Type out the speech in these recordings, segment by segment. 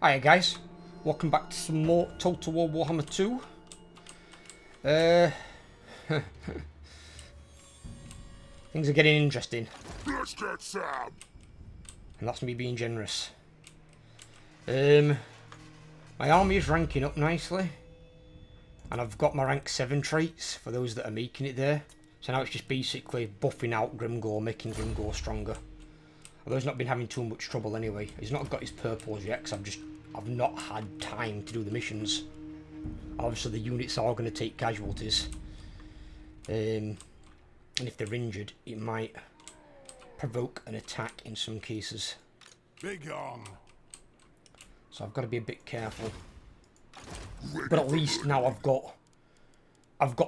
Hiya guys, welcome back to some more Total War Warhammer 2. Things are getting interesting. Let's get some. And that's me being generous. My army is ranking up nicely. And I've got my rank 7 traits for those that are making it there. So now it's just basically buffing out Grimgor, making Grimgor stronger. Although he's not been having too much trouble anyway. He's not got his purples yet because I've not had time to do the missions. Obviously the units are going to take casualties. And if they're injured, it might provoke an attack in some cases. Big on. So I've got to be a bit careful. But at least now I've got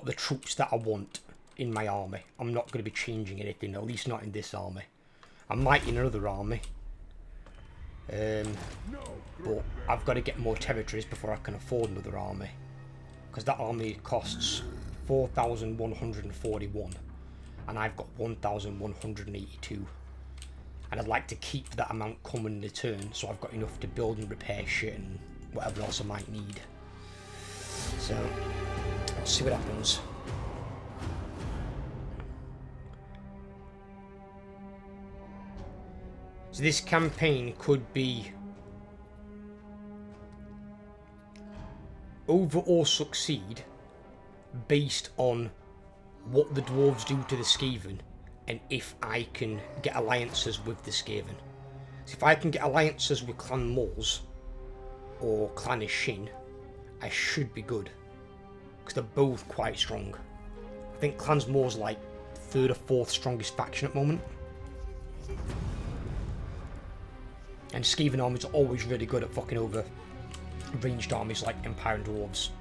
the troops that I want in my army. I'm not going to be changing anything, at least not in this army. I might in another army. But I've got to get more territories before I can afford another army. Because that army costs 4,141. And I've got 1,182. And I'd like to keep that amount coming in return, so I've got enough to build and repair shit and whatever else I might need. So, let's see what happens. So this campaign could be over or succeed based on what the dwarves do to the Skaven and if I can get alliances with the Skaven. So if I can get alliances with Clan Mols or Clan Ishin, I should be good because they're both quite strong. I think Clan Mols like 3rd or 4th strongest faction at the moment. And Skaven armies are always really good at fucking over ranged armies like Empire and Dwarves.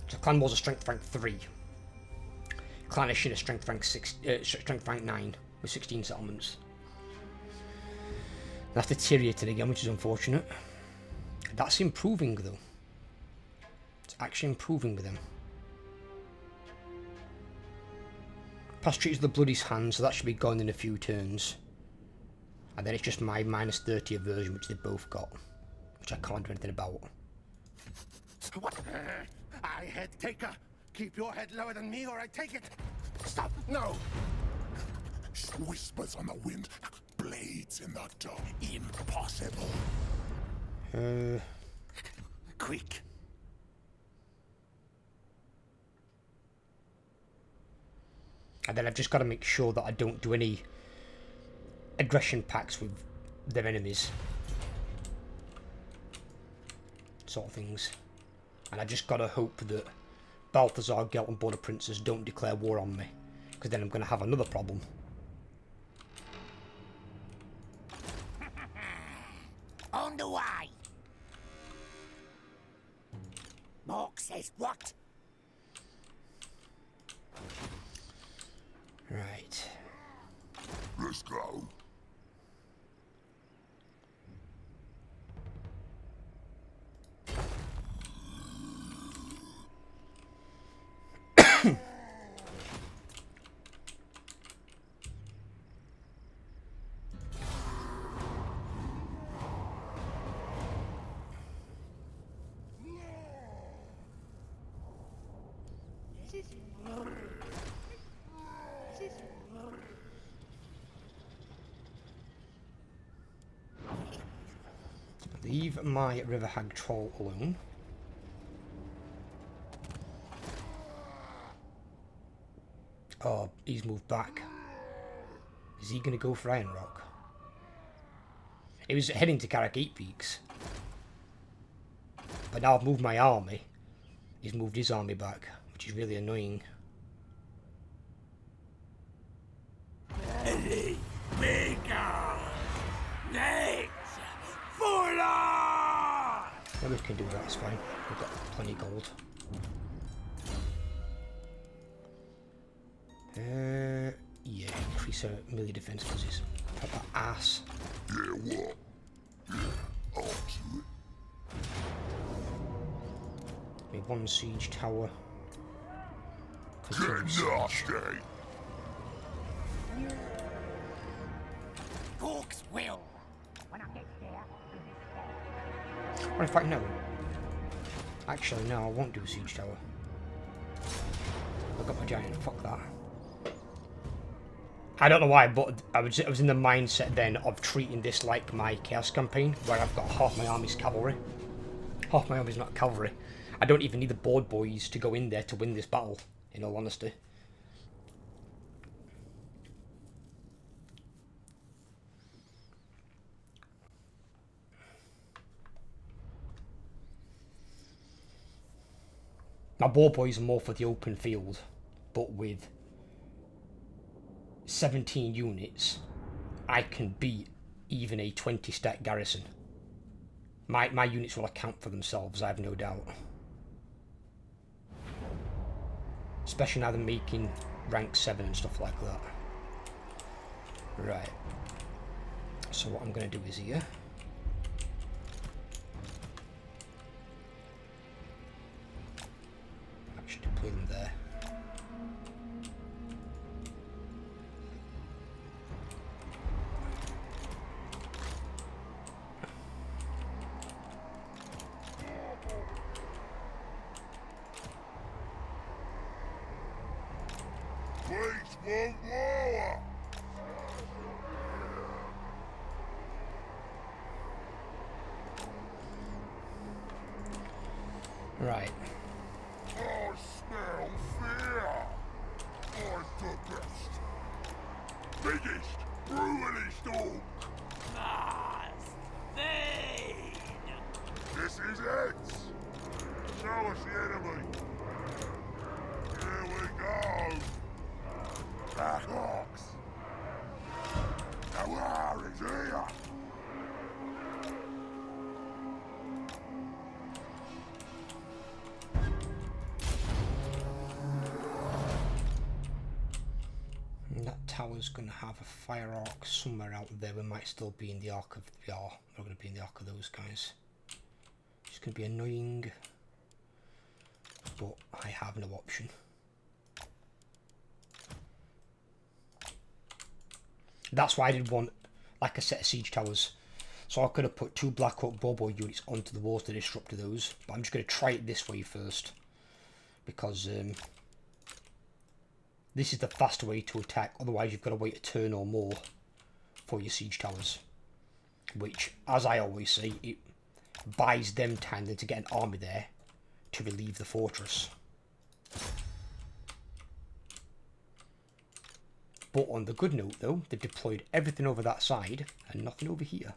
So Clan Wars are strength rank 3. Clan Ishin is strength rank 9 with 16 settlements. That's deteriorating again, which is unfortunate. That's improving though. It's actually improving with them. Past treats the Bloody's hand, so that should be gone in a few turns. And then it's just my minus 30 aversion, which they've both got, which I can't do anything about. What? I head taker. Keep your head lower than me, or I take it. Stop! No. Whispers on the wind, blades in the dark. Impossible. Quick. And then I've just got to make sure that I don't do any aggression pacts with their enemies. Sort of things. And I just got to hope that Balthazar, Gelt and Border Princes don't declare war on me. Because then I'm going to have another problem. On the way. Mork says what? Right. Let's go. Leave my River Hag troll alone. Oh, he's moved back. Is he going to go for Iron Rock? He was heading to Carrack 8 Peaks. But now I've moved my army. He's moved his army back, which is really annoying. Yeah, we can do that, it's fine. We've got plenty of gold. Yeah, increase our melee defense because he's a proper ass. Yeah, what? Yeah, I'll do it. Maybe one siege tower. Get nasty. Hawks will. When I get there. Or in fact, no. Actually, no, I won't do a siege tower. I've got my giant. Fuck that. I don't know why, but I was in the mindset then of treating this like my Chaos campaign, where I've got half my army's cavalry. Half my army's not cavalry. I don't even need the board boys to go in there to win this battle, in all honesty. My board boys are more for the open field, but with 17 units, I can beat even a 20 stack garrison. My units will account for themselves, I have no doubt. Especially now they're making rank 7 and stuff like that. Right. So what I'm going to do is here. Actually deploy them there. Right. I smell fear. I'm the best. Biggest, brutalist orc. This is it. Show us the enemy. Here we go. Black Ox. The war is here. And that tower's going to have a fire arc somewhere out there. We might still be in the arc of... Yeah, we're going to be in the arc of those guys. It's going to be annoying, but I have no option. That's why I did want like a set of siege towers. So I could have put 2 Black Oak Bobo units onto the walls to disrupt those. But I'm just going to try it this way first. Because this is the faster way to attack. Otherwise you've got to wait a turn or more for your siege towers. Which, as I always say, it buys them time then to get an army there to relieve the fortress. But on the good note though, they've deployed everything over that side and nothing over here.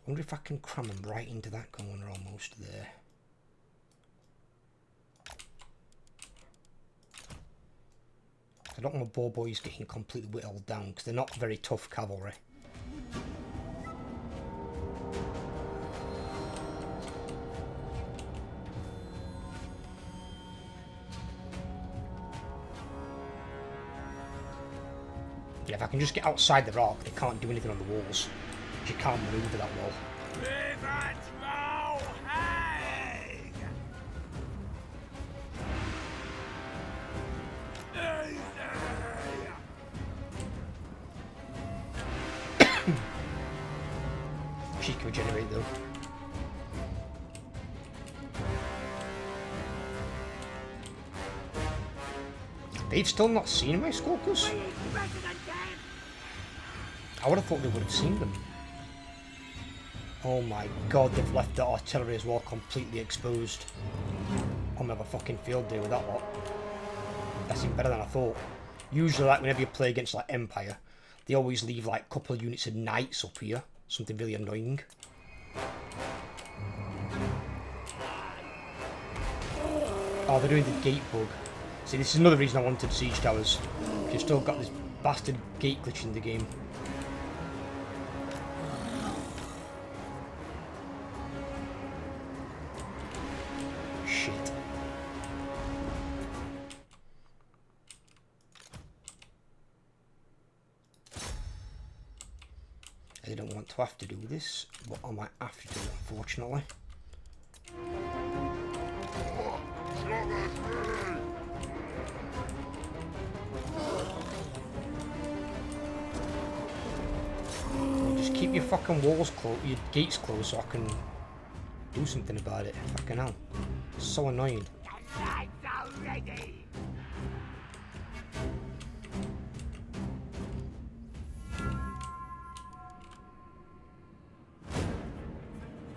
I wonder if I can cram them right into that corner almost there. I don't want my bow boys getting completely whittled down because they're not very tough cavalry. Yeah, if I can just get outside the rock, they can't do anything on the walls. You can't maneuver that well. She can regenerate though. They've still not seen my skulkers? I would have thought they would have seen them. Oh my god, they've left the artillery as well completely exposed. I'm gonna have a fucking field day with that lot. That's even better than I thought. Usually, like, whenever you play against, like, Empire, they always leave, like, a couple of units of knights up here. Something really annoying. Oh, they're doing the gate bug. See, this is another reason I wanted siege towers. You've still got this bastard gate glitch in the game. I didn't want to have to do this, but I might have to do it, unfortunately. Well, just keep your fucking walls closed, your gates closed, so I can do something about it. Fucking hell. It's so annoying.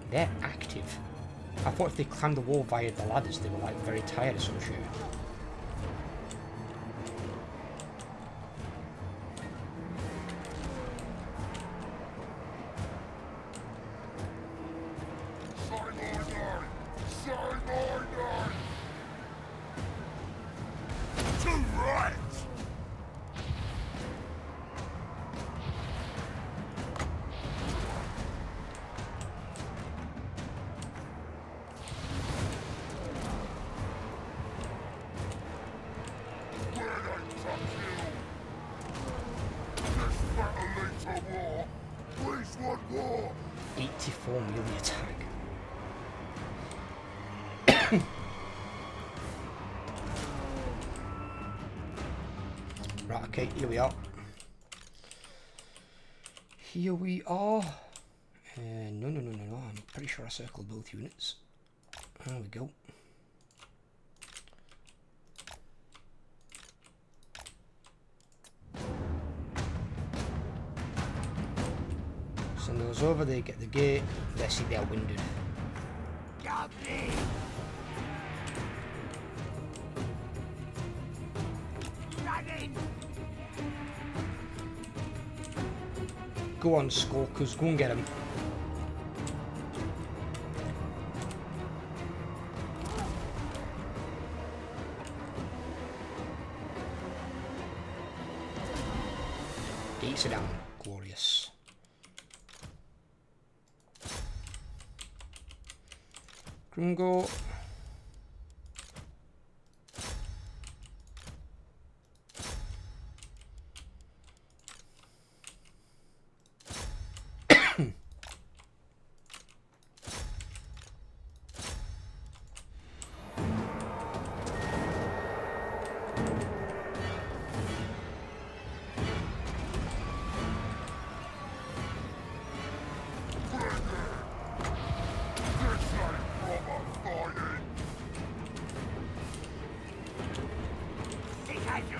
They're active. I thought if they climbed the wall via the ladders, they were like very tired or some shit. Please, one more. 84 melee attack. Right, okay, here we are. Here we are. No, I'm pretty sure I circled both units. There we go. Send those over, they get the gate. They see they're winded. Go on, Skulkers, go and get him. Gates are down. Glorious. Grimgor.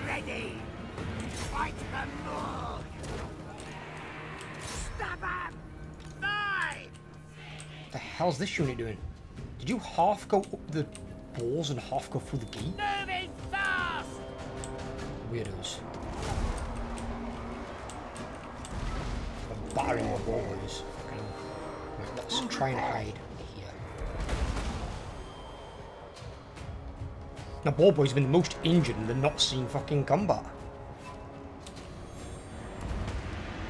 Ready! Fight them more! Stop him! Die! What the hell's this unit doing? Did you half go up the walls and half go through the gate? Moving fast! Weirdos. I'm battering my ball boys. Right, let's try and hide here. Now, ball boys have been the most injured and they're not seeing fucking combat.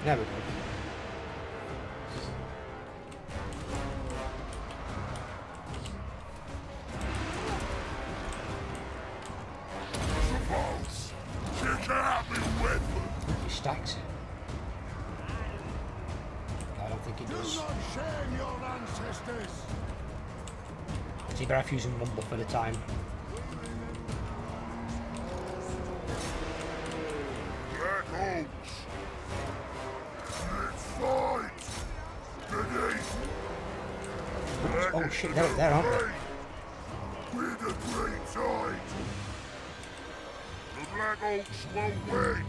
There we go. He stacks it. I don't think it does. Do not shame your ancestors. So you better have to use one buff at a time. Black Oaks. Let's fight. Ready. Oh shit, they're up there, aren't they? With the great tide. The Black Oaks will win.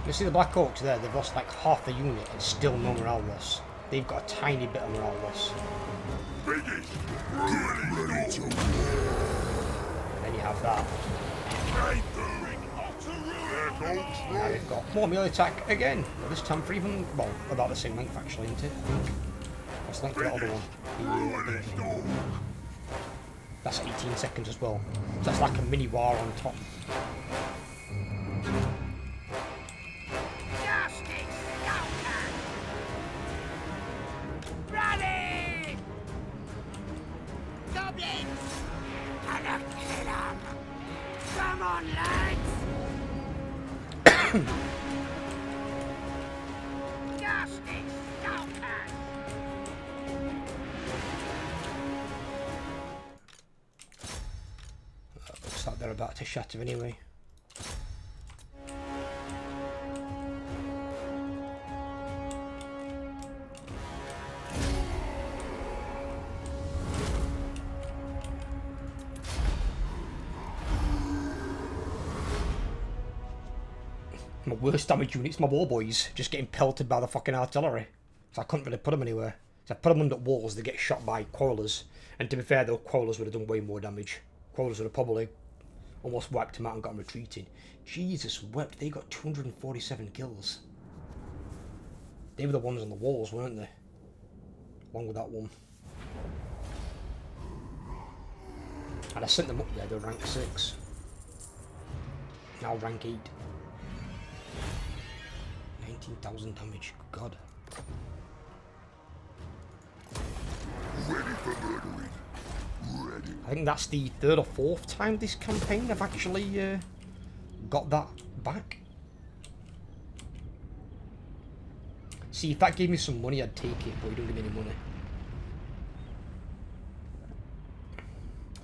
You see the Black Oaks there, they've lost like half the unit and still no morale loss. They've got a tiny bit of morale loss. Biggest. Ready to war. Then you have that. Right through. Black Oaks Now they've got more melee attack again. Well, this time for even, well, about the same length actually, isn't it? I think. What's the length of the other one? That's 18 seconds as well. So that's like a mini war on top. Ready! Goblins! Gonna kill 'em! Come on, lads! back to Shatter anyway. My worst damage unit's my war boys, just getting pelted by the fucking artillery. So I couldn't really put them anywhere. So I put them under walls, they get shot by Quarrelers. And to be fair though, Quarrelers would have done way more damage. Quarrelers would have probably almost wiped them out and got them retreating. Jesus wept, they got 247 kills. They were the ones on the walls, weren't they? Along with that one. And I sent them up there, they were rank 6. Now rank 8. 19,000 damage, good god. Ready for murdering. Ready. I think that's the 3rd or 4th time this campaign I've actually got that back. See, if that gave me some money, I'd take it, but it don't give me any money.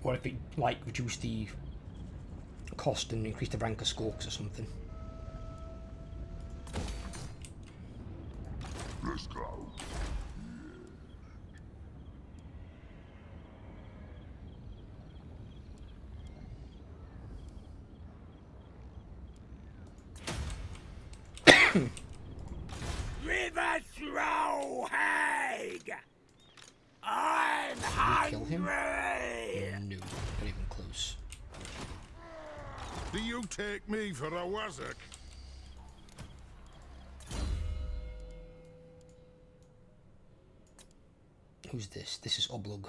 Or if it, like, reduced the cost and increased the rank of Skulks or something. Let's go. River throw, Haig! I'm hungry! Kill him? No, not even close. Do you take me for a wazzock? Who's this? This is Oblug.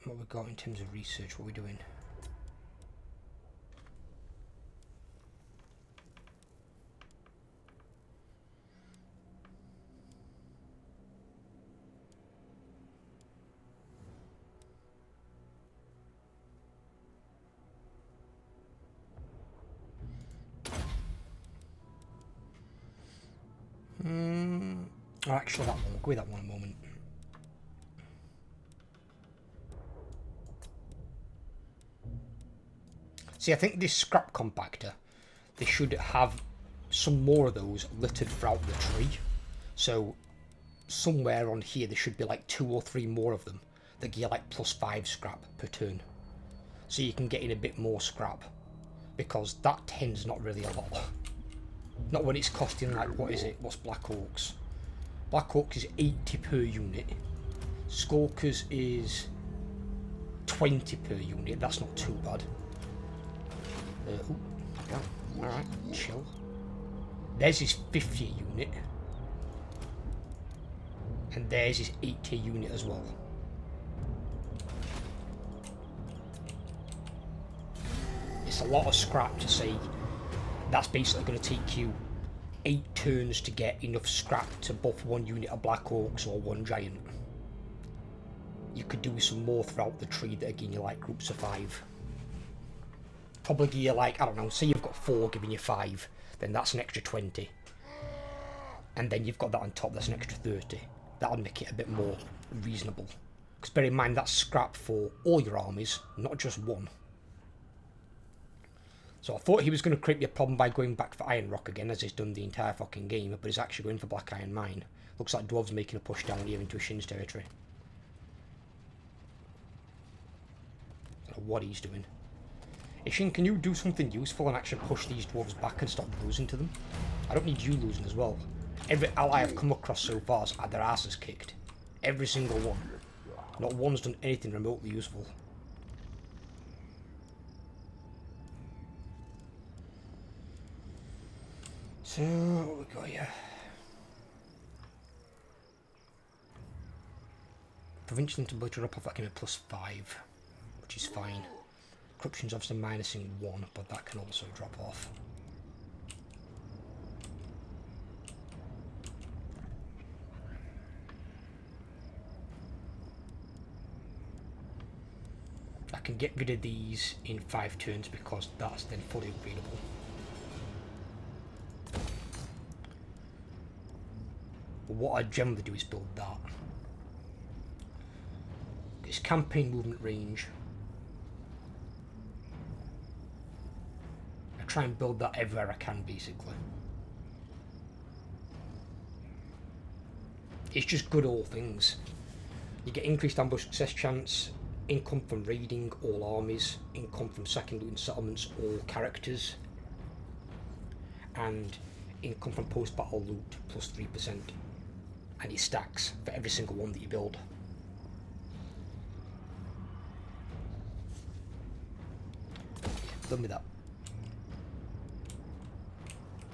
What we got in terms of research? What are we doing? Oh, actually, that one. We'll go with that one a moment. See, I think this scrap compactor, they should have some more of those littered throughout the tree. So, somewhere on here, there should be like 2 or 3 more of them that give like +5 scrap per turn. So you can get in a bit more scrap. Because that 10's not really a lot. Not when it's costing like, what is it? What's Black Hawk's? Black Hawk's is 80 per unit. Skulkers is 20 per unit. That's not too bad. Ooh, yeah. Alright, chill. Theirs is 50 a unit. And theirs is 80 a unit as well. It's a lot of scrap to say. That's basically going to take you 8 turns to get enough scrap to buff 1 unit of Black Orcs or 1 giant. You could do some more throughout the tree that again you like groups of 5. Probably give you like, I don't know, say you've got 4 giving you 5, then that's an extra 20. And then you've got that on top, that's an extra 30. That'll make it a bit more reasonable. Because bear in mind that's scrap for all your armies, not just one. So I thought he was going to create me a problem by going back for Iron Rock again, as he's done the entire fucking game, but he's actually going for Black Iron Mine. Looks like Dwarves making a push down here into Shin's territory. I don't know what he's doing. Ishin, can you do something useful and actually push these Dwarves back and stop losing to them? I don't need you losing as well. Every ally I've come across so far has had their asses kicked. Every single one. Not one's done anything remotely useful. So, what we got here? Provincial Intellectual drop off, that can be +5, which is fine. Corruption's obviously minusing 1, but that can also drop off. I can get rid of these in 5 turns because that's then fully upgradable. But what I generally do is build that. It's campaign movement range. I try and build that everywhere I can, basically. It's just good all things. You get increased ambush success chance, income from raiding all armies, income from second looting settlements all characters, and income from post-battle loot plus 3%. And it stacks for every single one that you build. Done with that.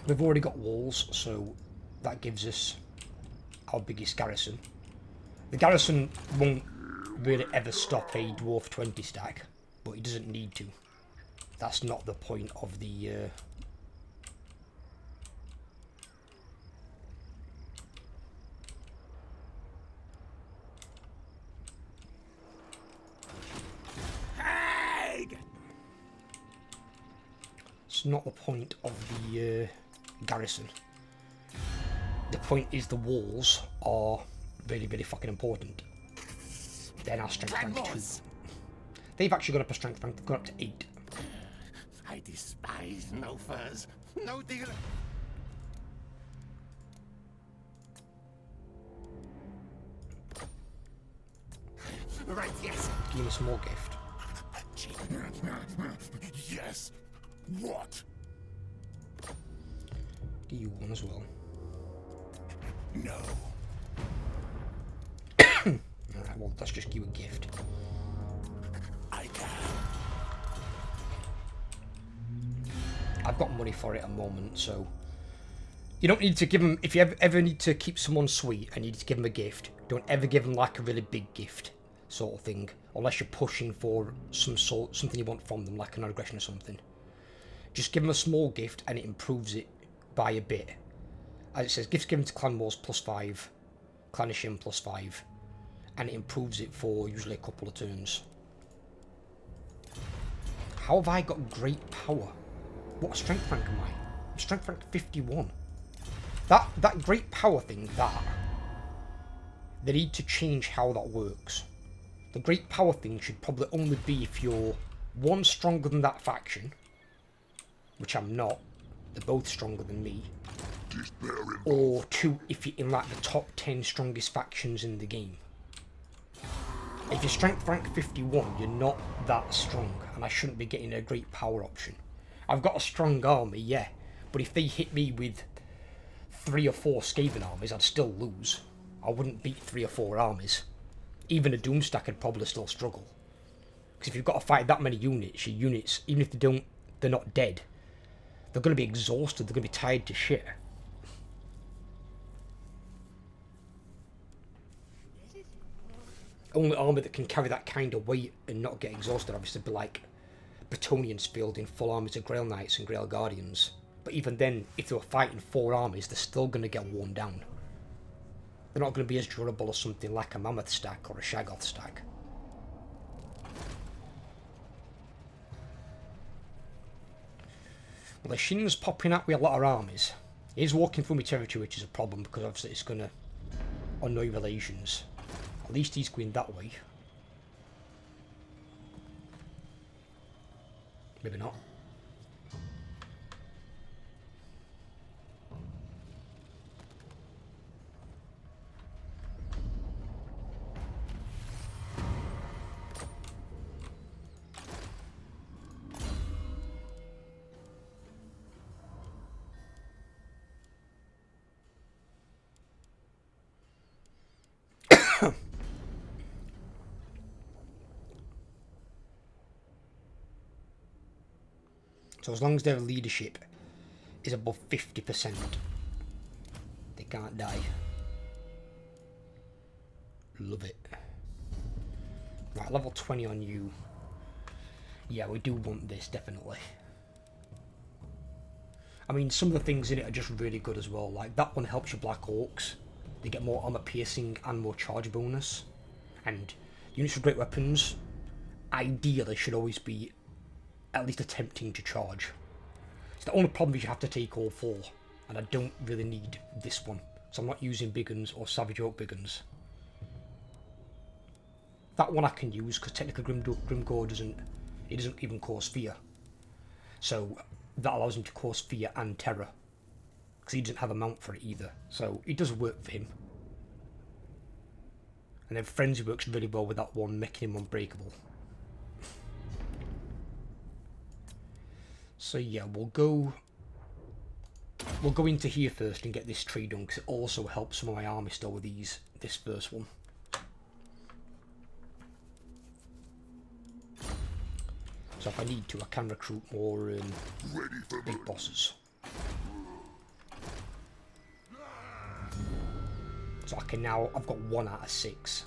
We've already got walls, so that gives us our biggest garrison. The garrison won't really ever stop a dwarf 20 stack, but it doesn't need to. That's not the point of the it's not the point of the garrison. The point is the walls are really, really fucking important. They're now strength rank 2. They've actually gone up a strength rank, they've gone up to 8. I despise no furs. No deal. Right, yes. Give me a small gift. Yes. What? Give you one as well. No. Alright, well, let's just give you a gift. I can. I've got money for it at the moment, so you don't need to give them. If you ever need to keep someone sweet and you need to give them a gift, don't ever give them like a really big gift sort of thing, unless you're pushing for something you want from them, like an aggression or something. Just give them a small gift and it improves it by a bit. As it says, gifts given to clan wars +5, clanishing +5, and it improves it for usually a couple of turns. How have I got great power? What strength rank am I? I'm strength rank 51. That great power thing, they need to change how that works. The great power thing should probably only be if you're 1 stronger than that faction, which I'm not. They're both stronger than me. Or 2 if you're in like the top 10 strongest factions in the game. If you're strength rank 51, you're not that strong, and I shouldn't be getting a great power option. I've got a strong army, yeah, but if they hit me with 3 or 4 Skaven armies, I'd still lose. I wouldn't beat 3 or 4 armies. Even a Doomstack would probably still struggle. Because if you've got to fight that many units, your units, even if they're not dead, they're going to be exhausted, they're going to be tired to shit. Only army that can carry that kind of weight and not get exhausted obviously be like Bretonnians fielding full armies of Grail Knights and Grail Guardians. But even then, if they were fighting 4 armies, they're still going to get worn down. They're not going to be as durable as something like a Mammoth stack or a Shaggoth stack. Well, the Shin's popping out with a lot of armies. He's walking through my territory, which is a problem because obviously it's going to annoy relations. At least he's going that way. Maybe not. So as long as their leadership is above 50%, they can't die. Love it. Right, level 20 on you. Yeah, we do want this, definitely. I mean, some of the things in it are just really good as well. Like, that one helps your Black Orcs. They get more armor piercing and more charge bonus. And units with great weapons, ideally, should always be at least attempting to charge. So the only problem is you have to take all 4, and I don't really need this one. So I'm not using big guns or Savage Oak big guns. That one I can use because technically Grimgor doesn't even cause fear. So that allows him to cause fear and terror. Because he doesn't have a mount for it either. So it does work for him. And then Frenzy works really well with that one, making him unbreakable. So yeah, we'll go into here first and get this tree done, because it also helps some of my army still with this first one. So if I need to, I can recruit more big bosses. So I can now, I've got 1 out of 6.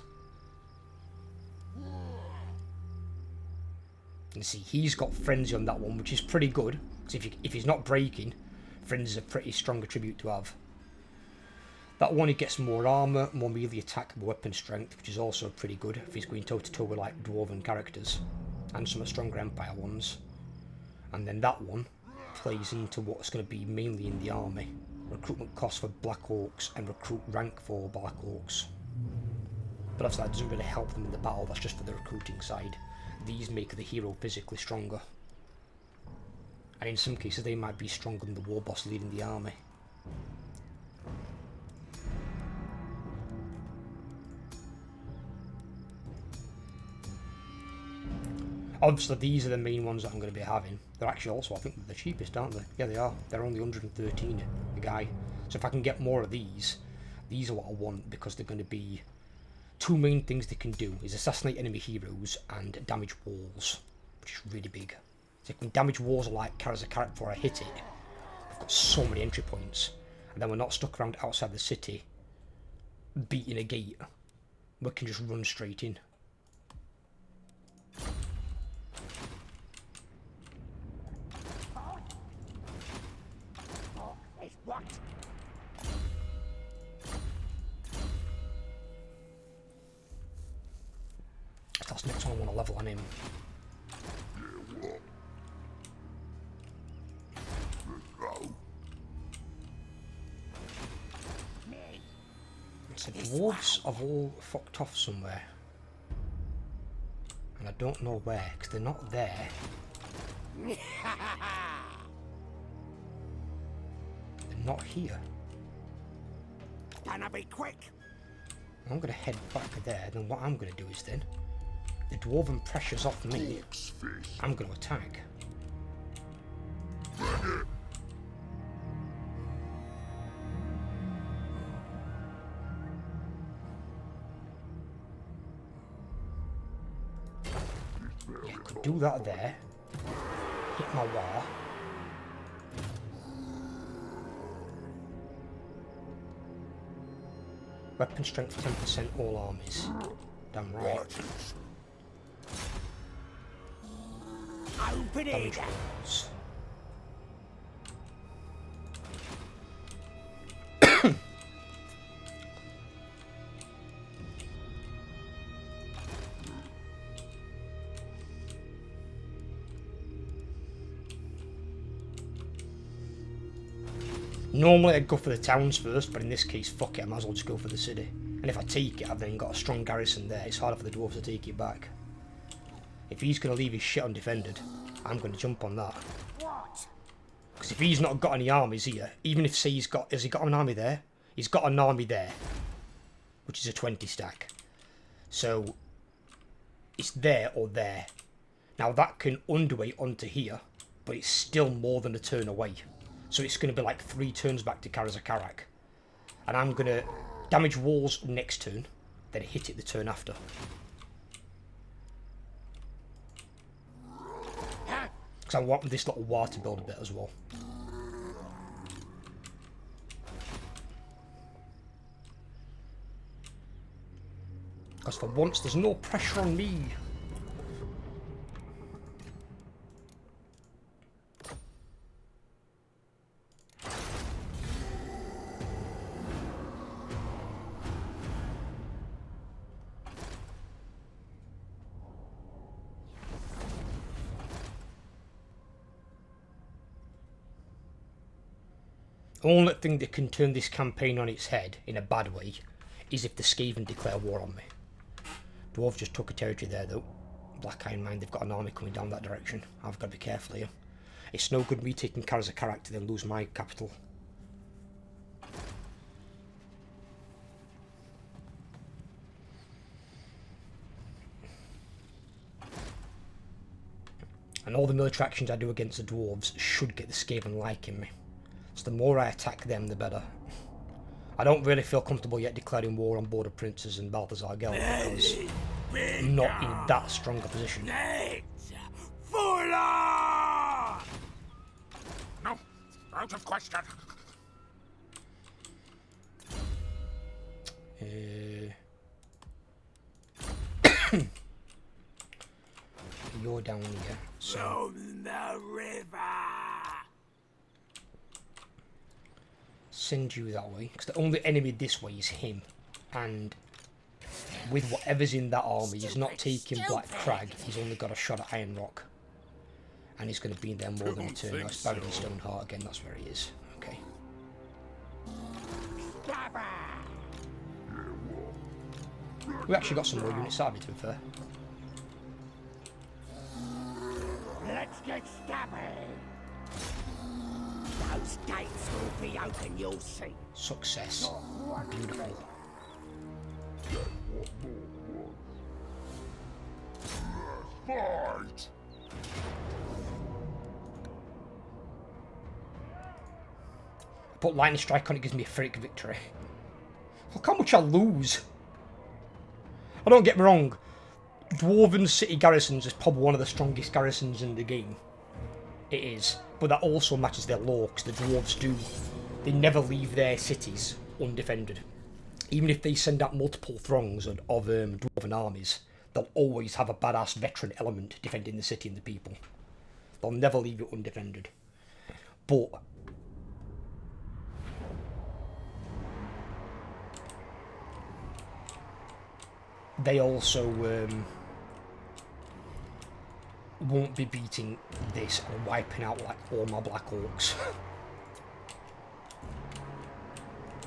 And see, he's got Frenzy on that one, which is pretty good. Because if he's not breaking, Frenzy is a pretty strong attribute to have. That one, he gets more armour, more melee attack, more weapon strength, which is also pretty good if he's going toe-to-toe with like dwarven characters. And some stronger Empire ones. And then that one plays into what's going to be mainly in the army. Recruitment costs for Black Orcs and recruit rank for Black Orcs. But obviously that doesn't really help them in the battle, that's just for the recruiting side. These make the hero physically stronger. And in some cases they might be stronger than the war boss leading the army. Obviously these are the main ones that I'm going to be having. They're actually also, I think, they're the cheapest, aren't they? Yeah, they are. They're only 113 a guy. So if I can get more of these are what I want, because they're going to be... 2 main things they can do is assassinate enemy heroes and damage walls, which is really big. So if I can damage walls like Karazakarak before I hit it, I've got so many entry points. And then we're not stuck around outside the city, beating a gate. We can just run straight in. What? That's next one I want to level on him. So the dwarves have all fucked off somewhere. And I don't know where, because they're not there. They're not here. Gonna be quick. I'm going to head back there, then what I'm going to do is then, the dwarven pressure's off me, I'm going to attack. Yeah, could do that there, hit my war. Weapon strength 10% all armies. Damn right. Damage walls. Normally I'd go for the towns first, but in this case, fuck it, I might as well just go for the city. And if I take it, I've then got a strong garrison there. It's harder for the dwarves to take it back. If he's going to leave his shit undefended, I'm going to jump on that. Because if he's not got any armies here, even if, say, has he got an army there? He's got an army there, which is a 20 stack. So, it's there or there. Now that can underweight onto here, but it's still more than a turn away. So it's going to be like 3 turns back to Karazakarak. And I'm going to damage walls next turn, then hit it the turn after. Because I want this little war to build a bit as well. Because for once there's no pressure on me. Only thing that can turn this campaign on its head, in a bad way, is if the Skaven declare war on me. Dwarves just took a territory there though. Black Iron Mine, they've got an army coming down that direction. I've got to be careful here. It's no good me taking care as a character then lose my capital. And all the military actions I do against the dwarves should get the Skaven liking me. So the more I attack them, the better. I don't really feel comfortable yet declaring war on Border Princes and Balthazar Gel because I'm not in that strong a position. No, out of question. You're down here, so From the river. send you that way, because the only enemy this way is him, and with whatever's in that army, he's not taking Black Crag, he's only got a shot at Iron Rock, and he's going to be in there more than a turn. That's buried in Stoneheart again, that's where he is. Okay. We actually got some more units started, to be fair. Let's get stabby. Those gates will be open, you'll see. Success. Beautiful. Fight! Put lightning strike on it, gives me a freak victory. Look how much I lose. I don't get me wrong, Dwarven City Garrisons is probably one of the strongest garrisons in the game. It is. But that also matches their law, because the dwarves do. They never leave their cities undefended. Even if they send out multiple throngs of dwarven armies, they'll always have a badass veteran element defending the city and the people. They'll never leave it undefended. But they also won't be beating this and wiping out like all my Black Orcs.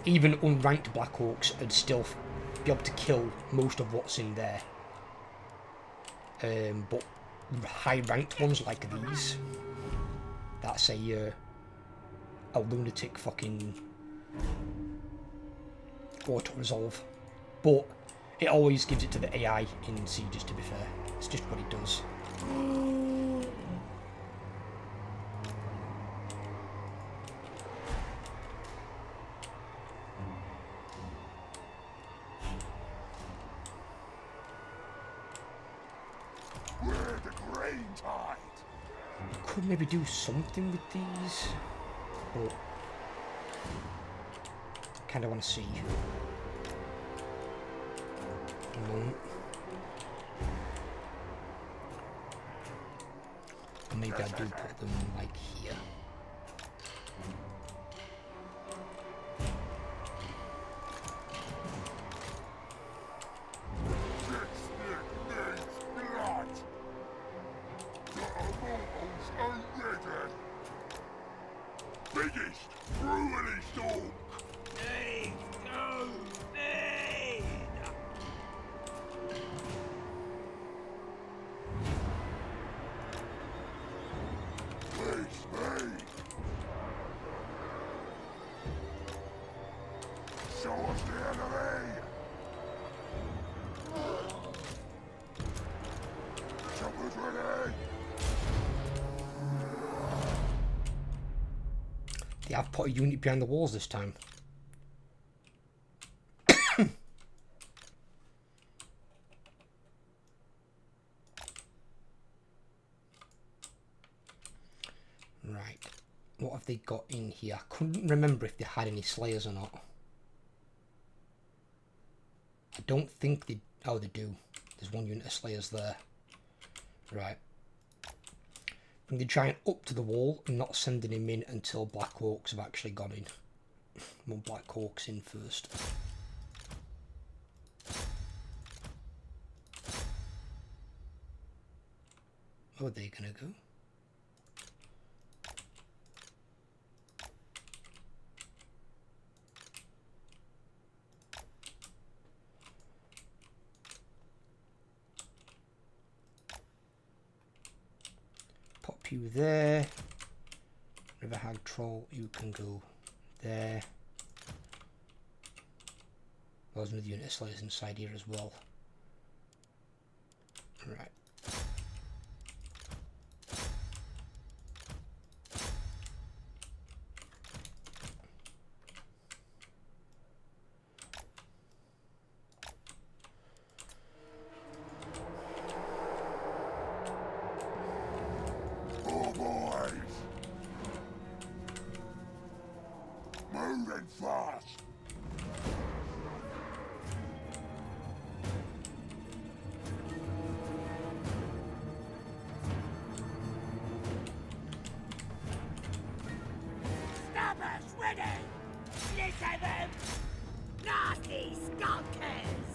Even unranked Black Orcs would still be able to kill most of what's in there. But high ranked ones like these, that's a lunatic fucking auto resolve. But it always gives it to the AI in sieges, to be fair. It's just what it does. We're the grain tide. Could maybe do something with these, but kind of want to see. No. Or maybe I do put them like here. Biggest brutally storm. Show us the enemy. Choppers ready. They have put a unit behind the walls this time. Right. What have they got in here? I couldn't remember if they had any Slayers or not. I don't think they... Oh, they do. There's one unit of Slayers there. Right. Bring the giant up to the wall and not sending him in until Black Orcs have actually gone in. Want Black Orcs in first. Where are they going to go? few there. River Hag Troll, you can go there. There's another unit of Slayers inside here as well. Right. Oh, boys! Moving fast! Snappers ready! Listen them! Nasty skulkers!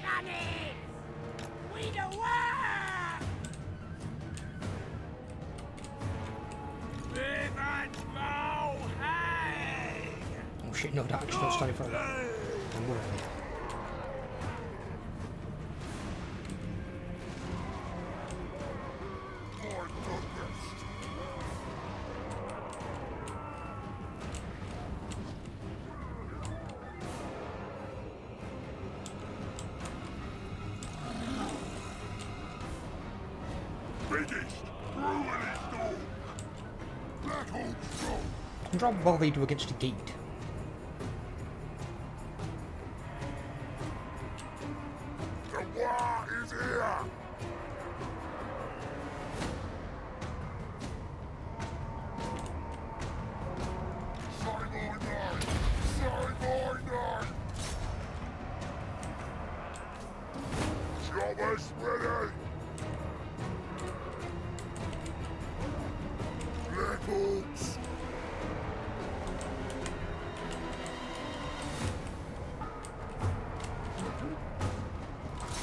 Running! We the work! Oh shit, no, that actually not starting for that. I'm worried. For goodness! Biggest, brutally storm! Black Hawk strong! I wonder how well they do against a gate. The war is here! Side by nine! Side by nine! Choppers ready! Black Hawks!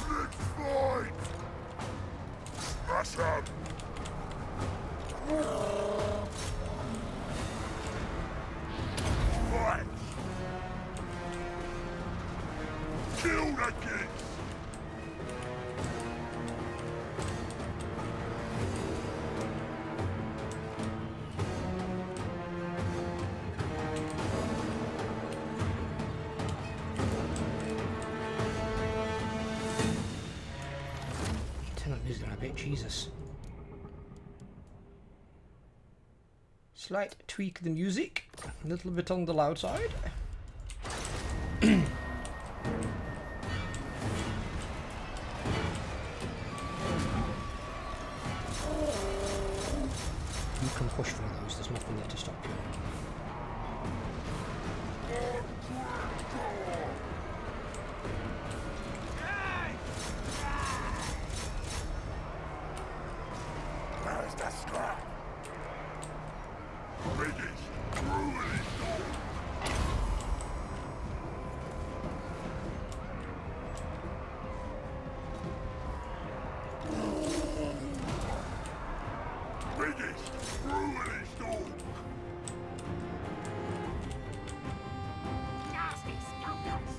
Let's fight! Smash up! Fight! Kill the geese! Turn up music on a bit, Jesus. Slight tweak the music, a little bit on the loud side. You can push through those, there's nothing there to stop you. Where's the scrap? Biggest, brutally storm! Biggest, brutally storm! Nasty skulkers!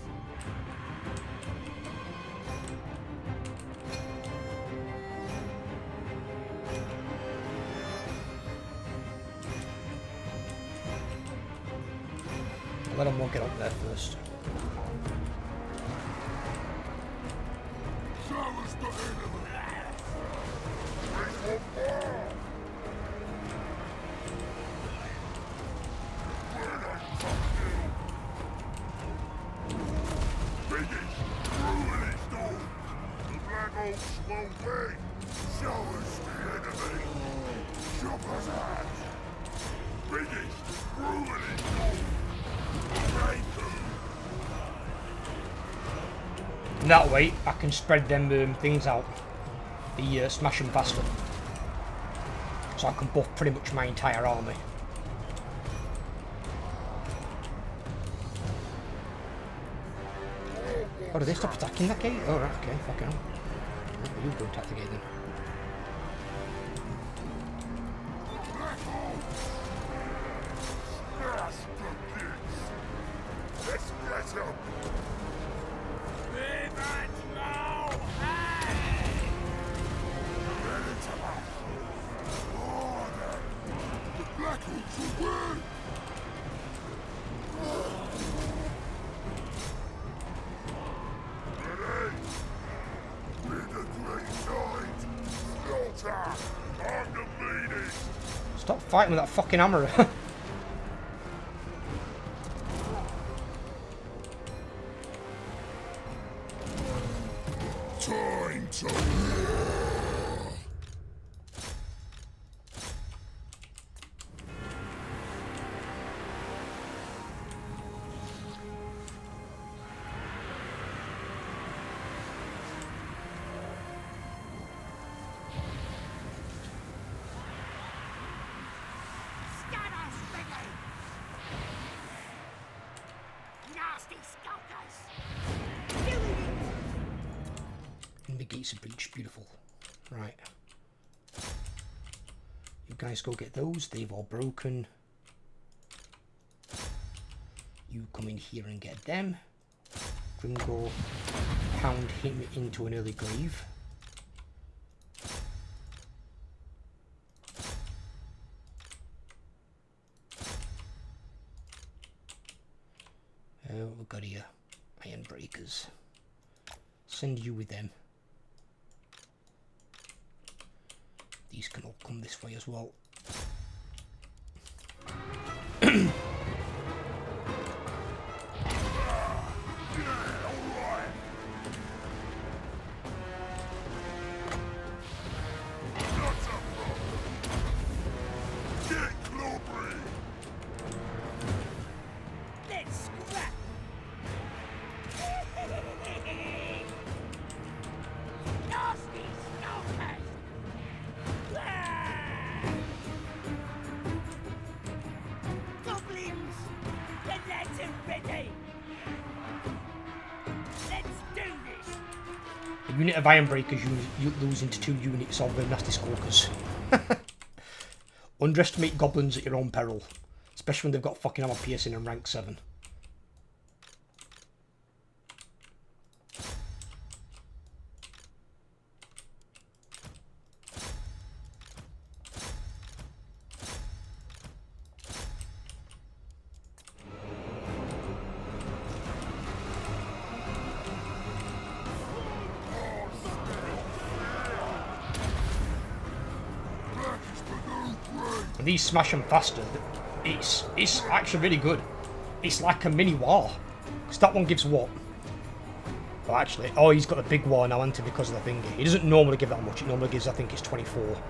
Let them all get up there first. Silence the enemy! Raise one more! Where the fuck you? Biggest, brutally storm! The Black Oaks won't wait! Show us the enemy! Chopper's hat! Biggest, brutally storm! Break 'em! And that way, I can spread them things out. The smash them faster. So I can buff pretty much my entire army. Oh, did they stop attacking that gate? Oh, right, okay, fucking hell. Right, you go attack the gate then. Smash the kids! Let's split 'em! Ready to laugh! fighting with that fucking hammer. Time to Scabbers ready! Nasty skulkers! Doing it! And the gates of breach, beautiful. Right. You guys go get those, they've all broken. You come in here and get them. Grimgor, pound him into an early grave. We've got here iron breakers. Send you with them. These can all come this way as well. Let's scrap! Nasty skulkers! Goblins! The lads are ready! Let's do this! A unit of iron breakers you lose into 2 units of the nasty skulkers. Underestimate goblins at your own peril. Especially when they've got fucking armor piercing and rank 7. And these smash them faster. It's actually really good. It's like a mini war. Because that one gives what? Well, actually, oh, he's got a big war now, hasn't he, because of the thingy. He doesn't normally give that much. It normally gives, I think, it's 24.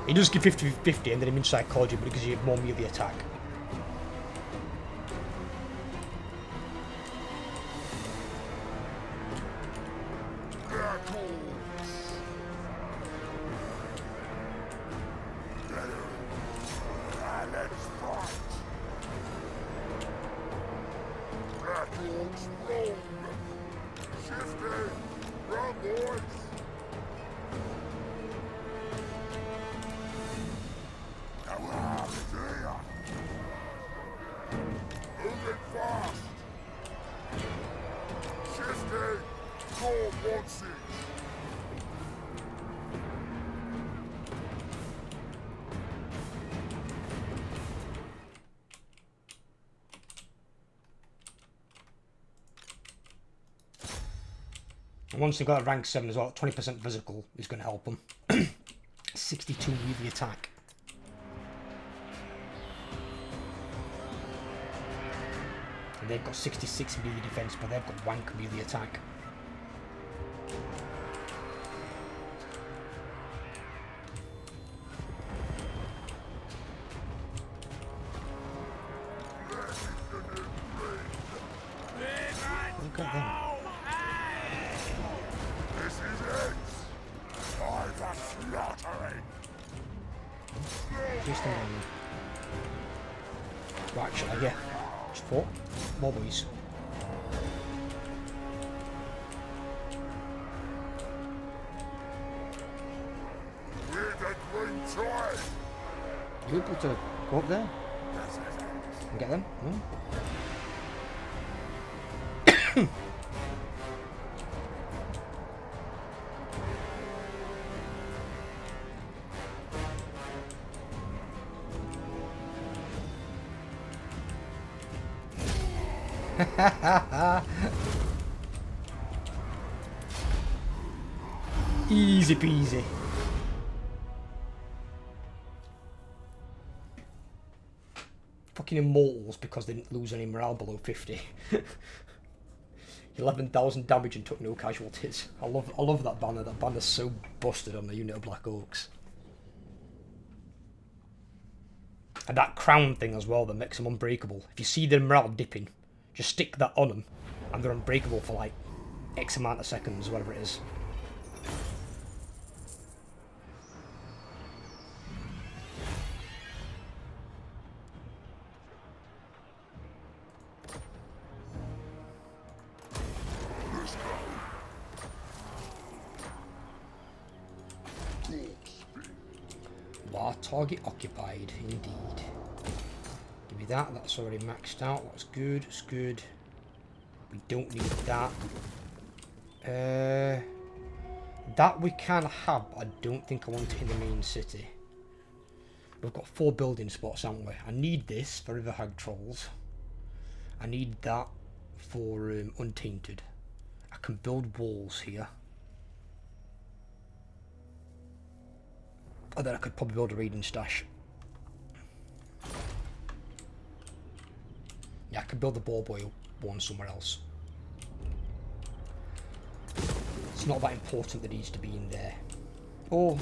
He does give 50-50 and then image psychology, but it gives you more melee attack. And once they've got a rank 7 as well, 20% physical is going to help them. 62 melee attack. And they've got 66 melee defense, but they've got wank melee attack. Look at them. Just a moment. Well, actually, yeah. Just 4 more boys. You able to go up there and get them? No? Easy peasy. fucking immortals because they didn't lose any morale below 50. 11,000 damage and took no casualties. I love that banner. That banner's so busted on the unit of Black Orcs. And that crown thing as well that makes them unbreakable. If you see their morale dipping, just stick that on them and they're unbreakable for like X amount of seconds, whatever it is. War target occupied, indeed. Give me that, that's already maxed out, that's good, it's good. We don't need that. That we can have, but I don't think I want it in the main city. We've got 4 building spots, haven't we? I need this for River Hag Trolls. I need that for Untainted. I can build walls here. And then I could probably build a raiding stash. Yeah, I could build the ball boy one somewhere else. It's not that important that it needs to be in there. Or...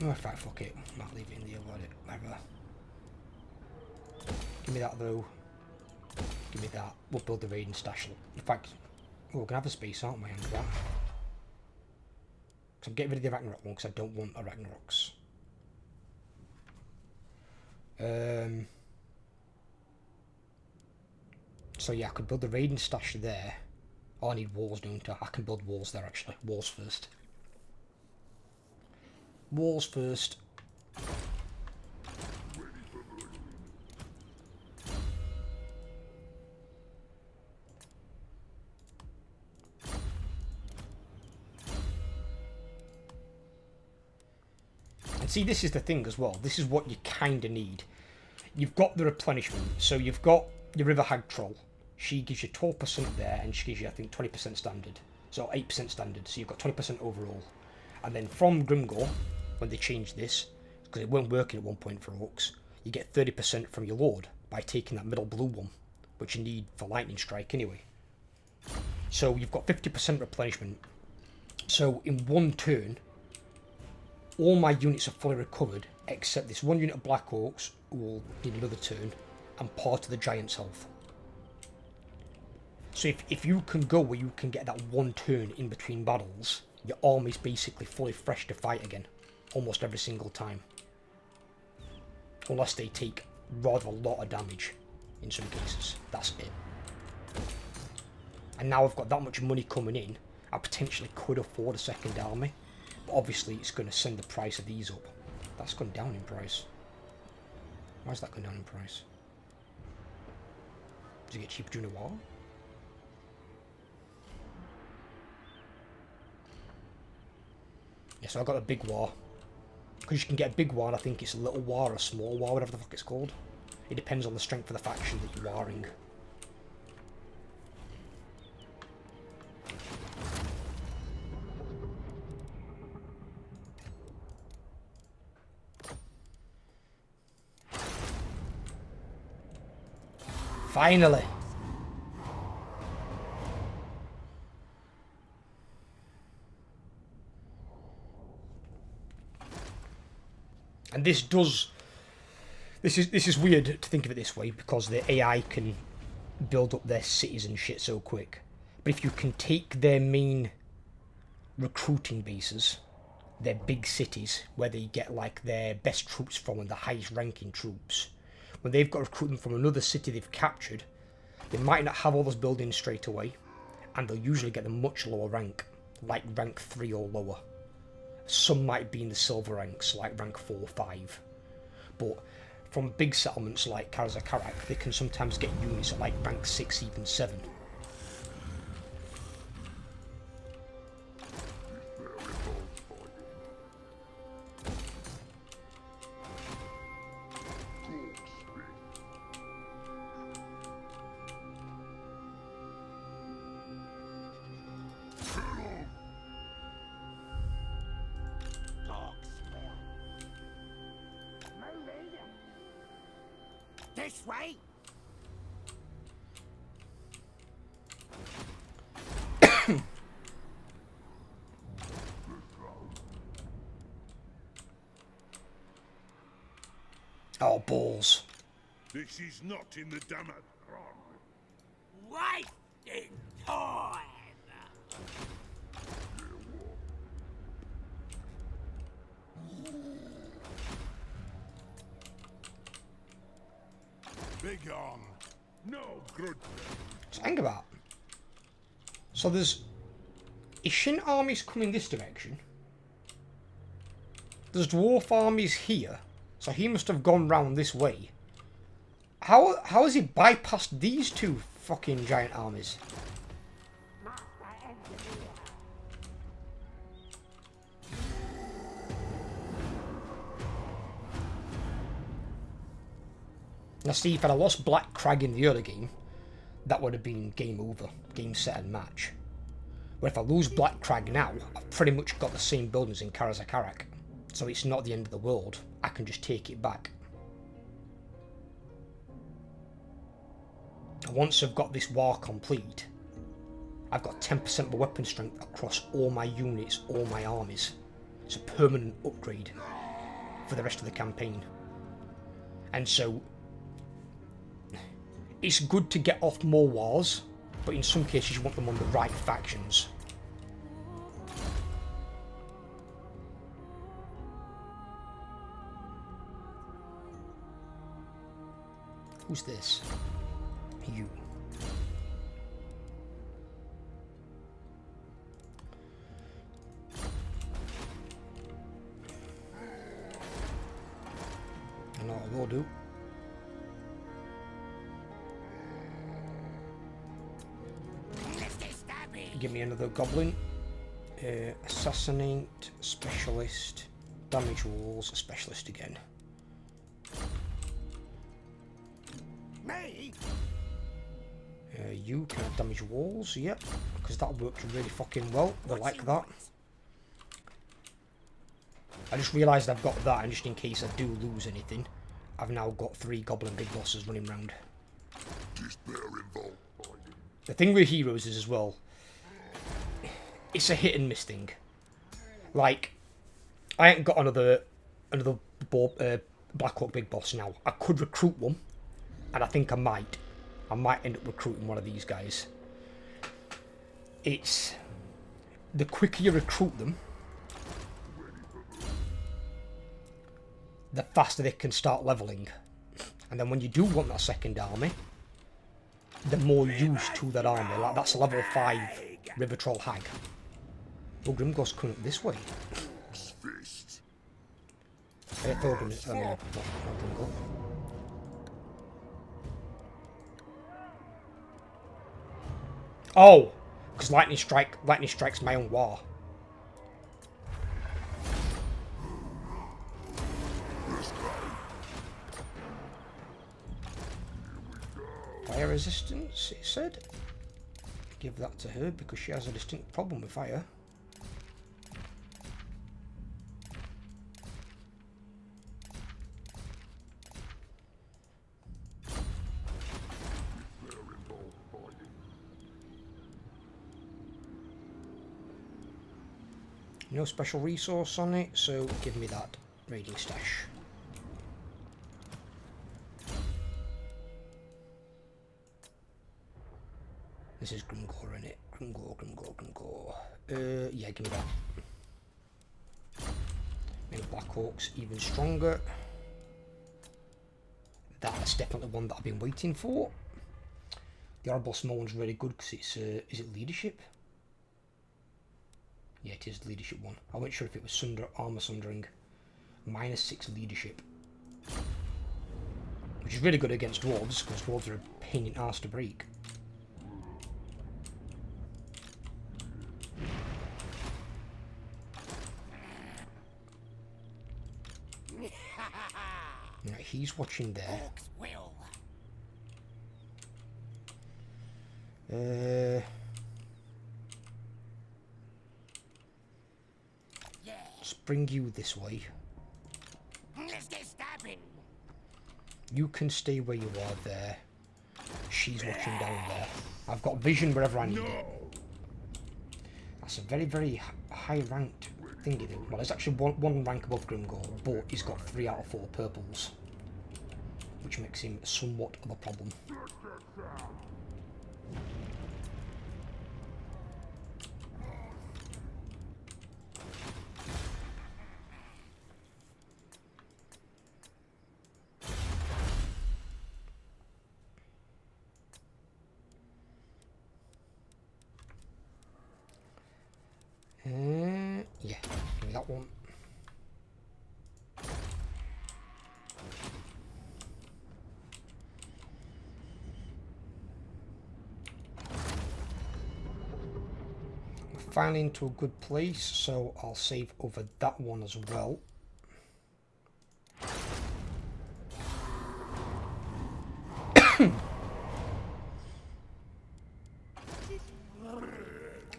oh, in fact, fuck it. I might leave it in there, whatever. Give me that though. Give me that. We'll build the raiding stash. In fact, we're going to have a space, aren't we, under that? So I'm getting rid of the Ragnarok one because I don't want a Ragnaroks. So yeah, I could build the raiding stash there. Oh, I need walls, don't I? I can build walls there actually. Walls first. Walls first. And see, this is the thing as well. This is what you kind of need. You've got the replenishment. So you've got your River Hag Troll. She gives you 12% there, and she gives you, I think, 20% standard. So 8% standard. So you've got 20% overall. And then from Grimgor, when they changed this, because it weren't working at one point for Orcs, you get 30% from your Lord by taking that middle blue one, which you need for Lightning Strike anyway. So you've got 50% replenishment. So in one turn, all my units are fully recovered, except this one unit of Black Orcs, who will need another turn, and part of the Giant's health. So if you can go where you can get that one turn in between battles, your army's basically fully fresh to fight again, almost every single time. Unless they take rather a lot of damage, in some cases. That's it. And now I've got that much money coming in, I potentially could afford a second army. But obviously it's going to send the price of these up. That's gone down in price. Why is that gone down in price? Does it get cheaper during the war? Yeah, so I got a big war. Because you can get a big war, and I think it's a little war or a small war, whatever the fuck it's called. It depends on the strength of the faction that you're warring. Finally! And this is weird to think of it this way, because the AI can build up their cities and shit so quick. But if you can take their main recruiting bases, their big cities, where they get like their best troops from and the highest ranking troops, when they've got to recruit them from another city they've captured, they might not have all those buildings straight away, and they'll usually get a much lower rank, like rank 3 or lower. Some might be in the silver ranks, like rank 4 or 5. But from big settlements like Karazakarak, they can sometimes get units at like rank 6, even 7. This way? Oh, balls. This is not in the Damad. Wasting time. Big on. No good. So think about. So there's... Is Shin armies coming this direction? There's dwarf armies here. So he must have gone round this way. How has he bypassed these two fucking giant armies? Now see, if I'd have lost Black Crag in the early game, that would have been game over. Game, set and match. But if I lose Black Crag now, I've pretty much got the same buildings in Karazakarak. So it's not the end of the world. I can just take it back. Once I've got this war complete, I've got 10% more weapon strength across all my units, all my armies. It's a permanent upgrade for the rest of the campaign. And so, it's good to get off more wars, but in some cases you want them on the right factions. Who's this? You. I know what I will do. Give me another goblin. Assassinate, specialist, damage walls, a specialist again. Me? You can have damage walls, yep, because that works really fucking well. They like that. I just realised I've got that, and just in case I do lose anything, I've now got 3 goblin big bosses running round. The thing with heroes is as well, it's a hit and miss thing. Like, I ain't got another Black Hawk big boss now. I could recruit one, and I think I might. I might end up recruiting one of these guys. It's... The quicker you recruit them, the faster they can start leveling. And then when you do want that second army, the more used to that army. Like, that's a level 5 River Troll Hag. Oh, Grimgor's coming up this way. Not Grimgor. Oh, because lightning strikes my own war. Fire resistance, it said. Give that to her because she has a distinct problem with fire. No special resource on it, so give me that raiding stash. This is Grimgor in it. Grimgor. Yeah, give me that. Maybe Black Hawk's even stronger. That's definitely one that I've been waiting for. The Horrible Small one's really good because it's, is it leadership? Yeah, it is the leadership one. I wasn't sure if it was armor sundering. -6 leadership. Which is really good against dwarves, because dwarves are a pain in the arse to break. Right, he's watching there. Let's bring you this way. Let's get stabbing. You can stay where you are there. She's watching down there. I've got vision wherever I need it. That's a very, very high ranked thingy though. Well, it's actually one rank above Grimgor, but he's got 3 out of 4 purples, which makes him somewhat of a problem. Yeah, give me that one. We're finally into a good place, so I'll save over that one as well.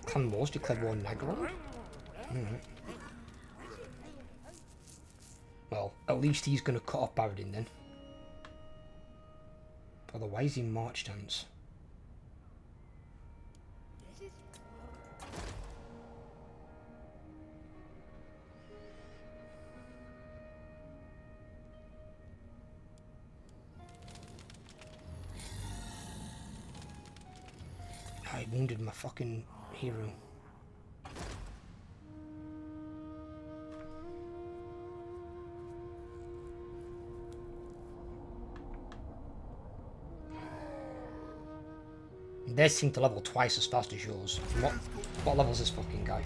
Clan Wars declared war on Nagaland. Well, at least he's going to cut off Baradin then. Otherwise, he march dance. I wounded my fucking hero. Theirs seem to level twice as fast as yours. What level is this fucking guy?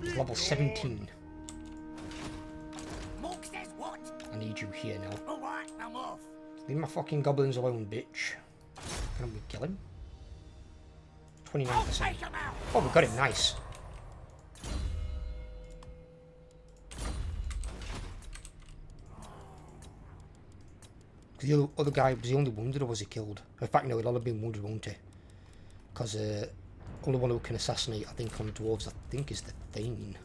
He's level 17. I need you here now. Alright, I'm off. Leave my fucking goblins alone, bitch. Can we kill him? 29%. Oh, we got him, nice. The other guy, was he only wounded or was he killed? In fact, no, he'll only been wounded, won't he? Because only one who can assassinate, I think, on dwarves, I think, is the Thane.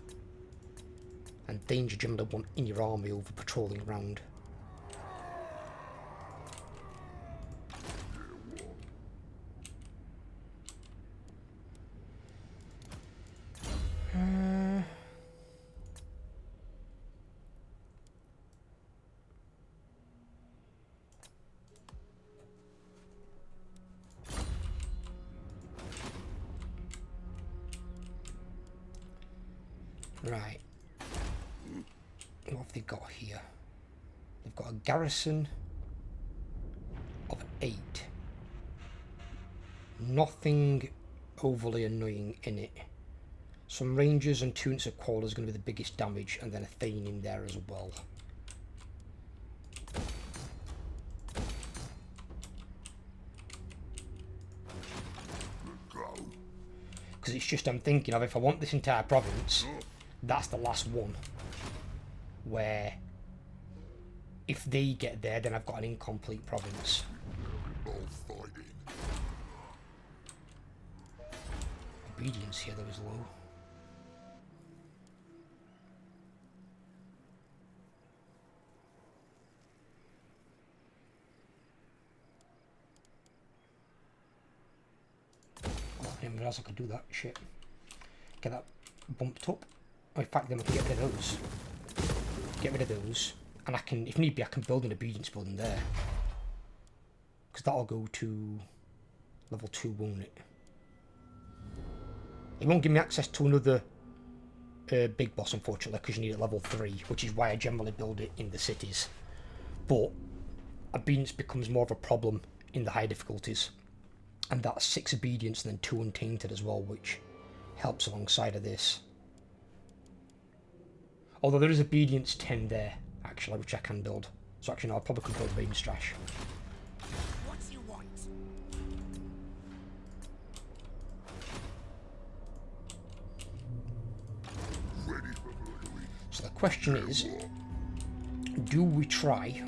And Thanes you generally want in your army over patrolling around. Right. What have they got here? They've got a garrison of 8. Nothing overly annoying in it. Some rangers and 2 units of quarter is going to be the biggest damage, and then a Thane in there as well. Because it's just, I'm thinking of, if I want this entire province, that's the last one. Where, if they get there, then I've got an incomplete province. Obedience here, though, is low. Oh, I didn't realise I could do that. Shit. Get that bumped up. Oh, in fact, then we can get rid of those. Get rid of those. And I can, if need be, I can build an obedience building there. Because that'll go to level 2, won't it? It won't give me access to another big boss, unfortunately, because you need it at level 3, which is why I generally build it in the cities. But obedience becomes more of a problem in the higher difficulties. And that's 6 obedience and then 2 untainted as well, which helps alongside of this. Although there is obedience 10 there, actually, which I can build. So actually, no, I'll probably control Raven Strash. What you want? So the question is, do we try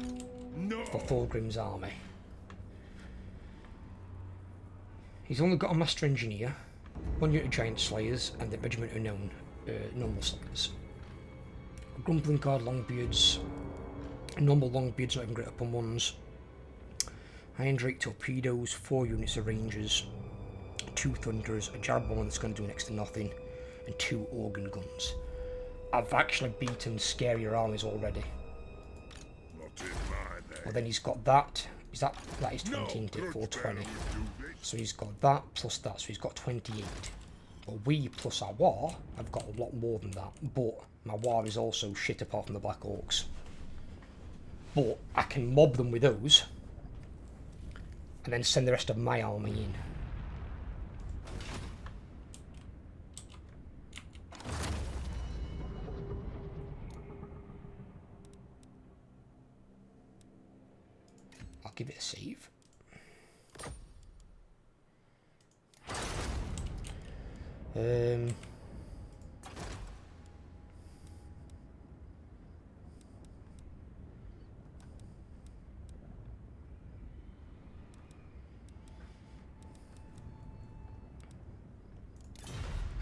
for Thorgrim's army? He's only got a Master Engineer, 1 unit of Giant Slayers, and the regiment of normal Slayers. Grumbling Guard Longbeards, normal Longbeards, not even great upon ones. Iron Drake torpedoes, 4 units of Rangers, 2 Thunderers, a Jarrod bomber that's going to do next to nothing, and 2 organ guns. I've actually beaten scarier armies already. Well, then he's got that. That is 20 into 420. So he's got that plus that, so he's got 28. Well, we plus our war have got a lot more than that, but my war is also shit apart from the Black Orcs. But I can mob them with those, and then send the rest of my army in. I'll give it a save.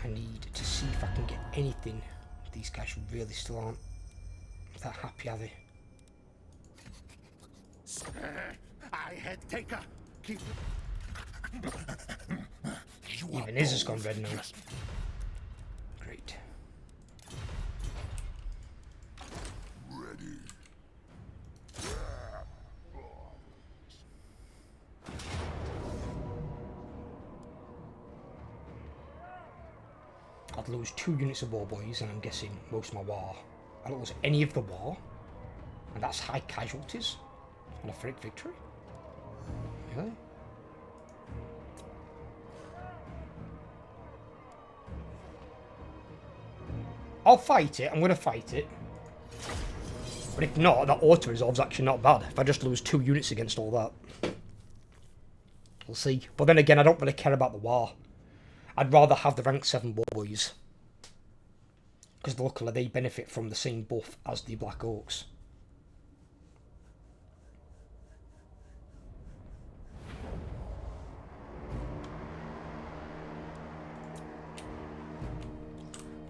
I need to see if I can get anything. These guys really still aren't that happy, are they? I head taker. Keep. Even his has gone red now. Great. Ready. I'd lose 2 units of war boys, and I'm guessing most of my war. I don't lose any of the war, and that's high casualties and a freak victory. Really? I'll fight it. I'm going to fight it. But if not, that auto-resolve's actually not bad. If I just lose 2 units against all that. We'll see. But then again, I don't really care about the war. I'd rather have the rank 7 war boys. Because luckily they benefit from the same buff as the Black Orcs.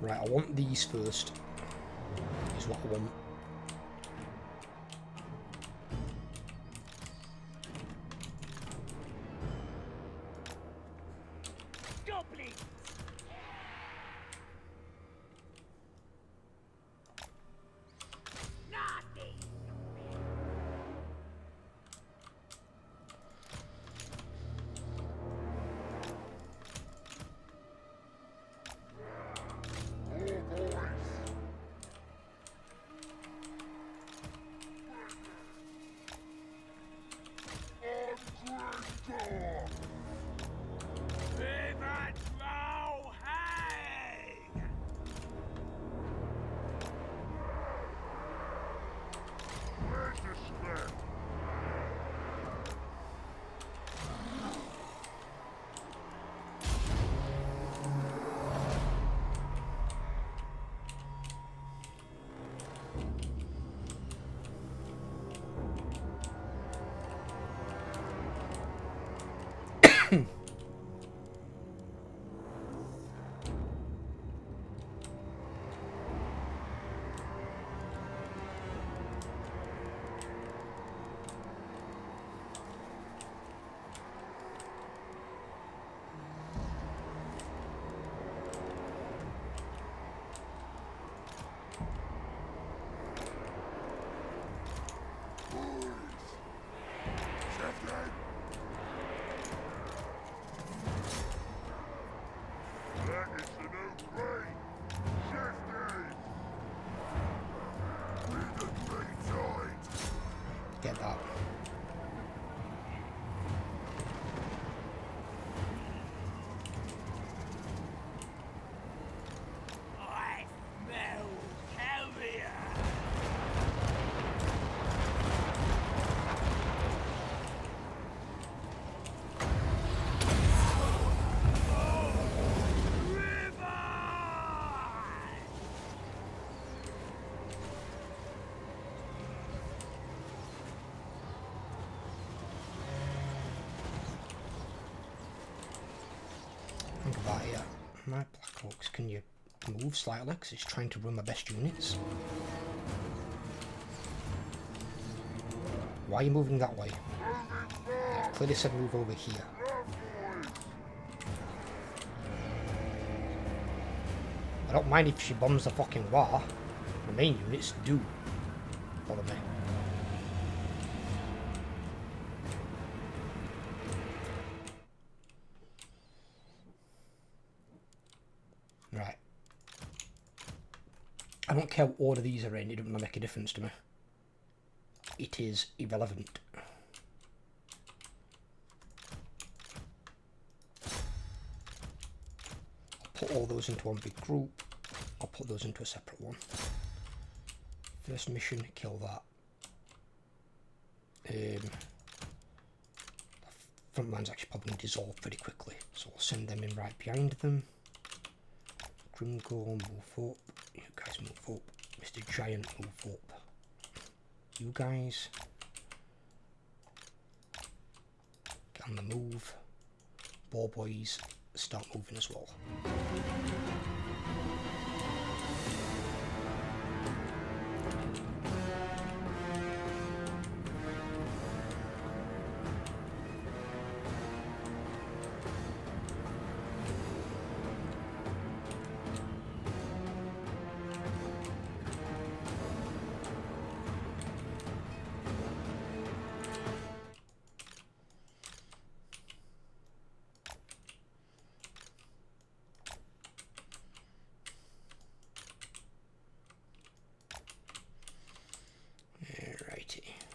Right, I want these first. Is what I want. Get that. I smell carrier. Think about it. My Black Orcs, can you move slightly? Because it's trying to run my best units. Why are you moving that way? clearly said move over here. I don't mind if she bombs the fucking war. The main units do bother me. Right. I don't care what order these are in, it doesn't make a difference to me. It is irrelevant. I'll put all those into one big group. I'll put those into a separate one. First mission, kill that. Front line's actually probably dissolve pretty quickly, so I'll send them in right behind them. Grimgor, move up. You guys move up. Mr. Giant, move up. You guys get on the move. Ball boys, start moving as well.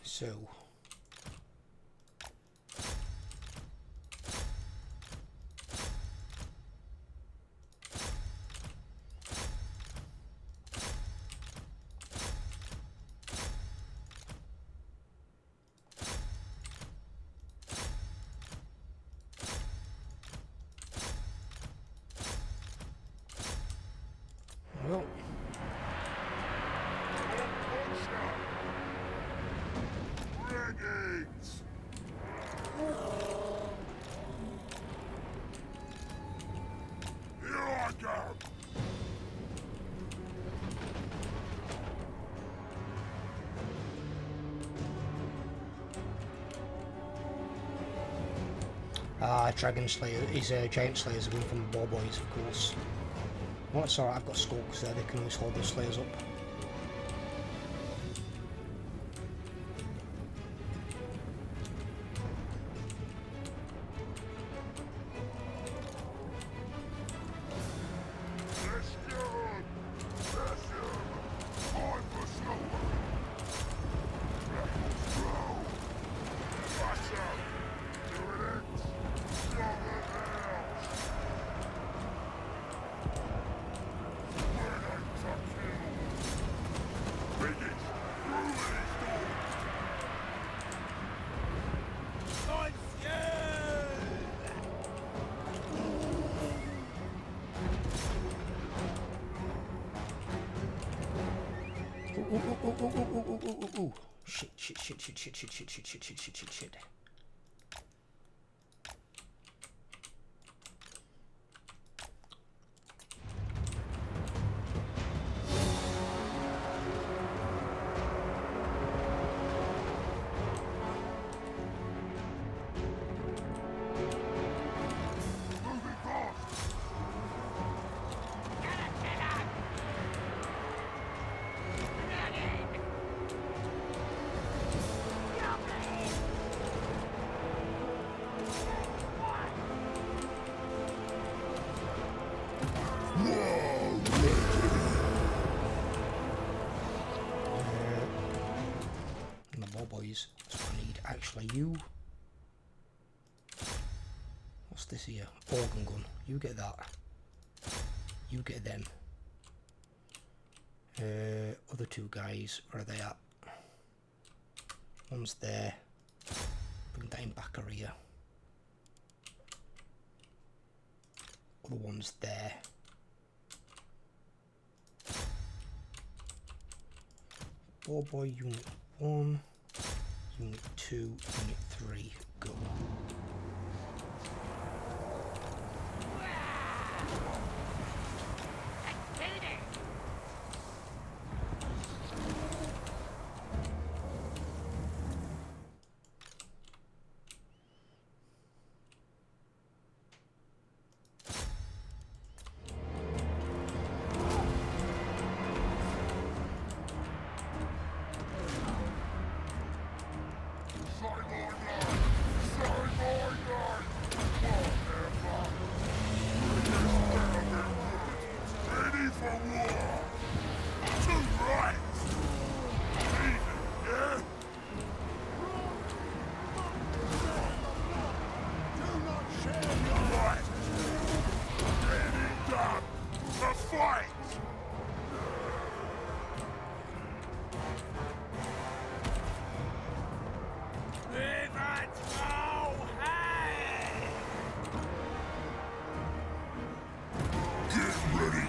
So well, Renegades! Here I go! Dragon Slayer is Giant Slayers are going from the Ball Boys, of course. Well, it's alright, I've got Skulks there, they can always hold those Slayers up. Ooh. Shit. Boys, so I need actually you. What's this here? Organ gun. You get that. You get them. Other two guys, where are they at? One's there. Bring that in back area. Other one's there. Ball boy unit 1. Unit 2, Unit 3, go.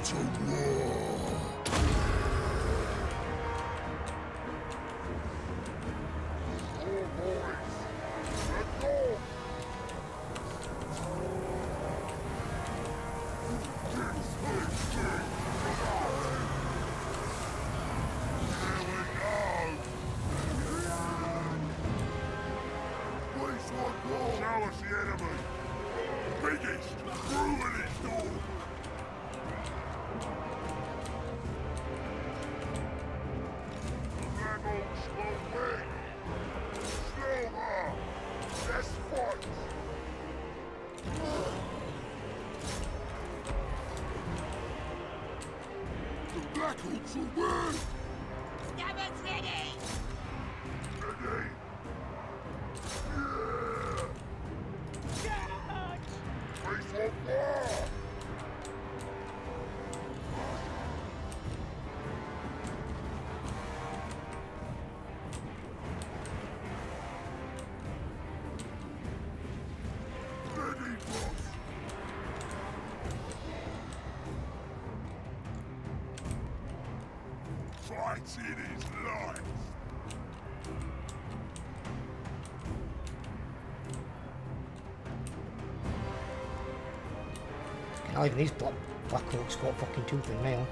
To war. Show us the enemy. Biggest, cruelest dog. Black Hawks will win! Scabbard's ready! Ready? Charge! Face on fire! Ready, boss! Fights in his life! Not even these Black Hawks got fucking tooth and nail.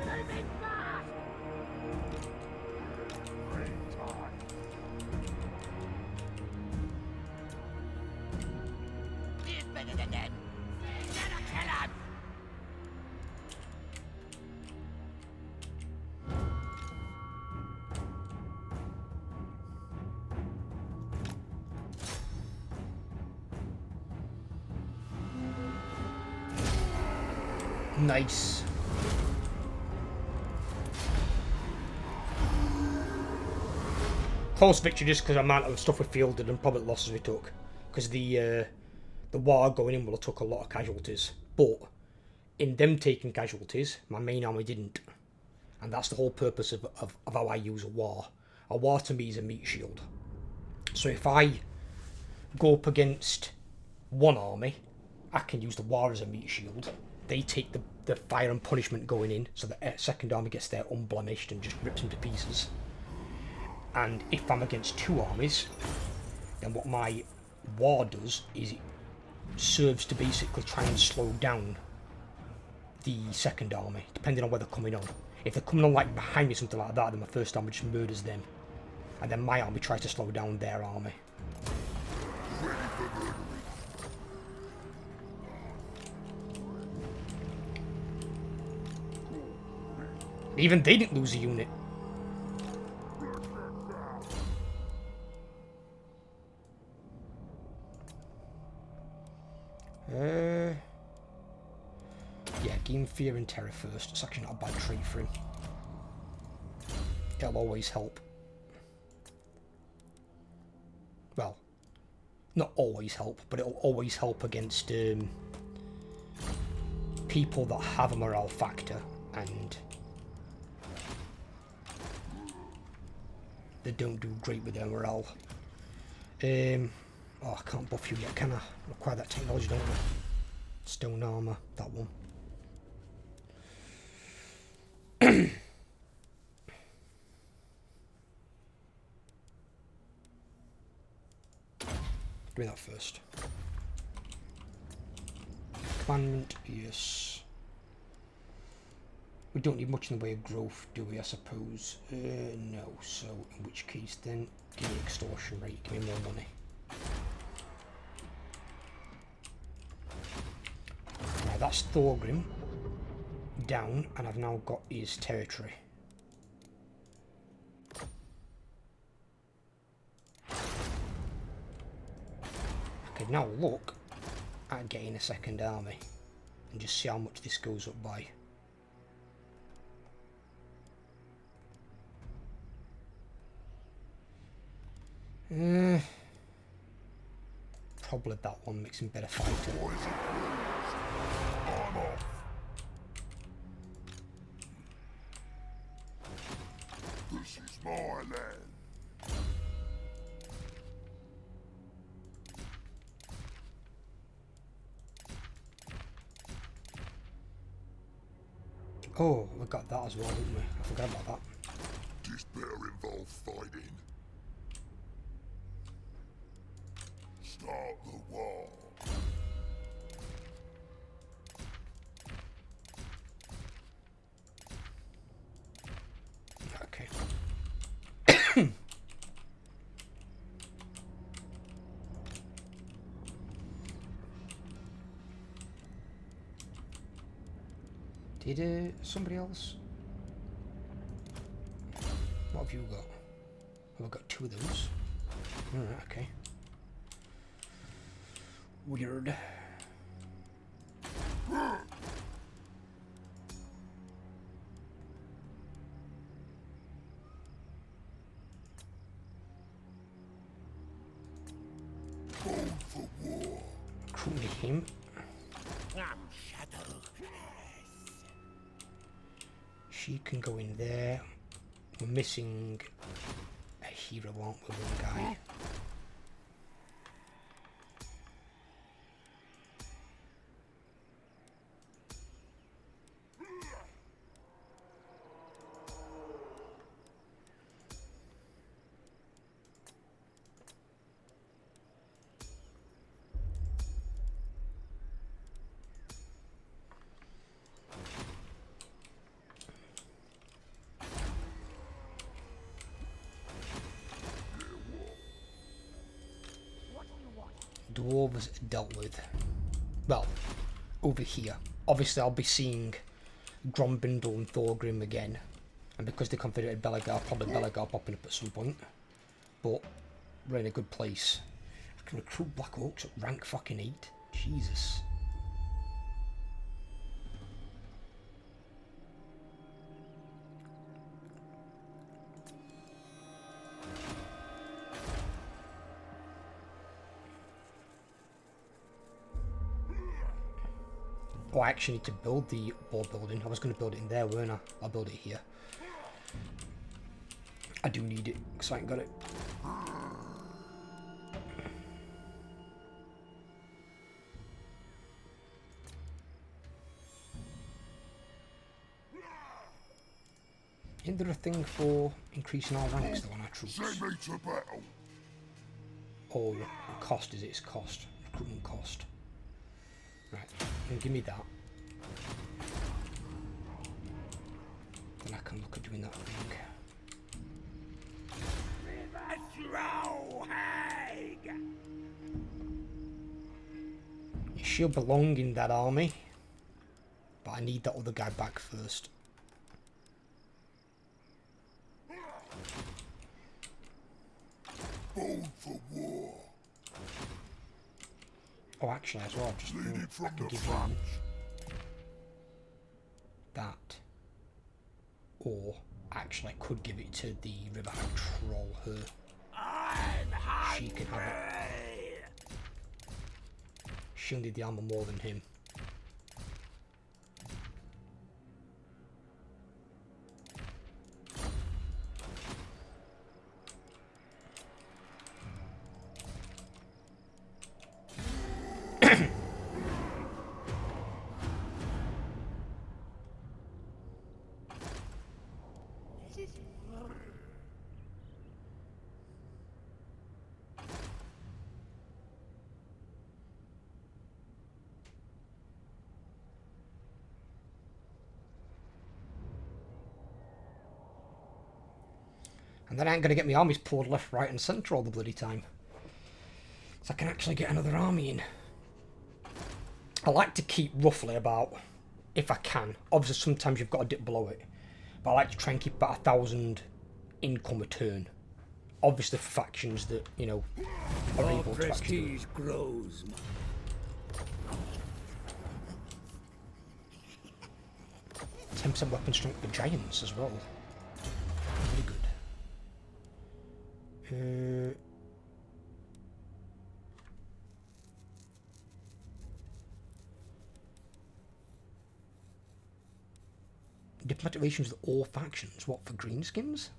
Moving fast! He's better than them! Gotta kill him! Nice. Close victory just because the amount of stuff we fielded and probably losses we took. Because the war going in will have took a lot of casualties. But in them taking casualties, my main army didn't. And that's the whole purpose of how I use a war. A war to me is a meat shield. So if I go up against one army, I can use the war as a meat shield. They take the fire and punishment going in, so the second army gets there unblemished and just rips them to pieces. And if I'm against two armies, then what my war does is it serves to basically try and slow down the second army, depending on where they're coming on. If they're coming on like behind me, something like that, then my first army just murders them. And then my army tries to slow down their army. Even they didn't lose a unit. Yeah, gain fear and terror first. It's actually not a bad trait for him. It'll always help. Well, not always help, but it'll always help against people that have a morale factor and they don't do great with their morale. Oh, I can't buff you yet, can I? Require that technology, don't I? Stone armor, that one. Doing that first. Commandment, yes. We don't need much in the way of growth, do we, I suppose? No, so in which case then, give me extortion rate, give me more money. Right, that's Thorgrim down, and I've now got his territory. I could now look at getting a second army and just see how much this goes up by. Probably that one makes him better fighter. I'm off. This is my land. Oh, we got that as well, didn't we? I forgot about that. This better involve fighting. Start the war. Okay. Did somebody else? What have you got? Oh, I've got 2 of those. Alright, okay. Weird. Bold for war. Recruiting him. She can go in there. We're missing a hero, aren't we? One guy. Dwarves dealt with. Well, over here. Obviously I'll be seeing Grombindle and Thorgrim again. And because they confederated Belegar, probably Belegar popping up at some point. But we're in a good place. I can recruit Black Orcs at rank fucking 8. Jesus. Oh, I actually need to build the wall building. I was going to build it in there, weren't I? I'll build it here. I do need it, because I ain't got it. Isn't there a thing for increasing our ranks though on our troops? Send me to battle. Oh, cost is it? It's cost. Recruitment cost. Right, and give me that. Then I can look at doing that thing. She'll belong in that army, but I need that other guy back first. Bold for war. Oh, actually, as well, just Lead it I from can the give you front. that, or actually, I could give it to the Riverhide Troll. Her, she can have it. She'll need the armor more than him. And then I ain't going to get my armies poured left, right and centre all the bloody time. So I can actually get another army in. I like to keep roughly about, if I can, obviously sometimes you've got to dip below it, but I like to try and keep about 1,000 income a turn. Obviously for factions that, you know, are able to actually do it. Grows. 10% weapon strength for giants as well. Very good. Diplomatic relations with all factions. What, for greenskins?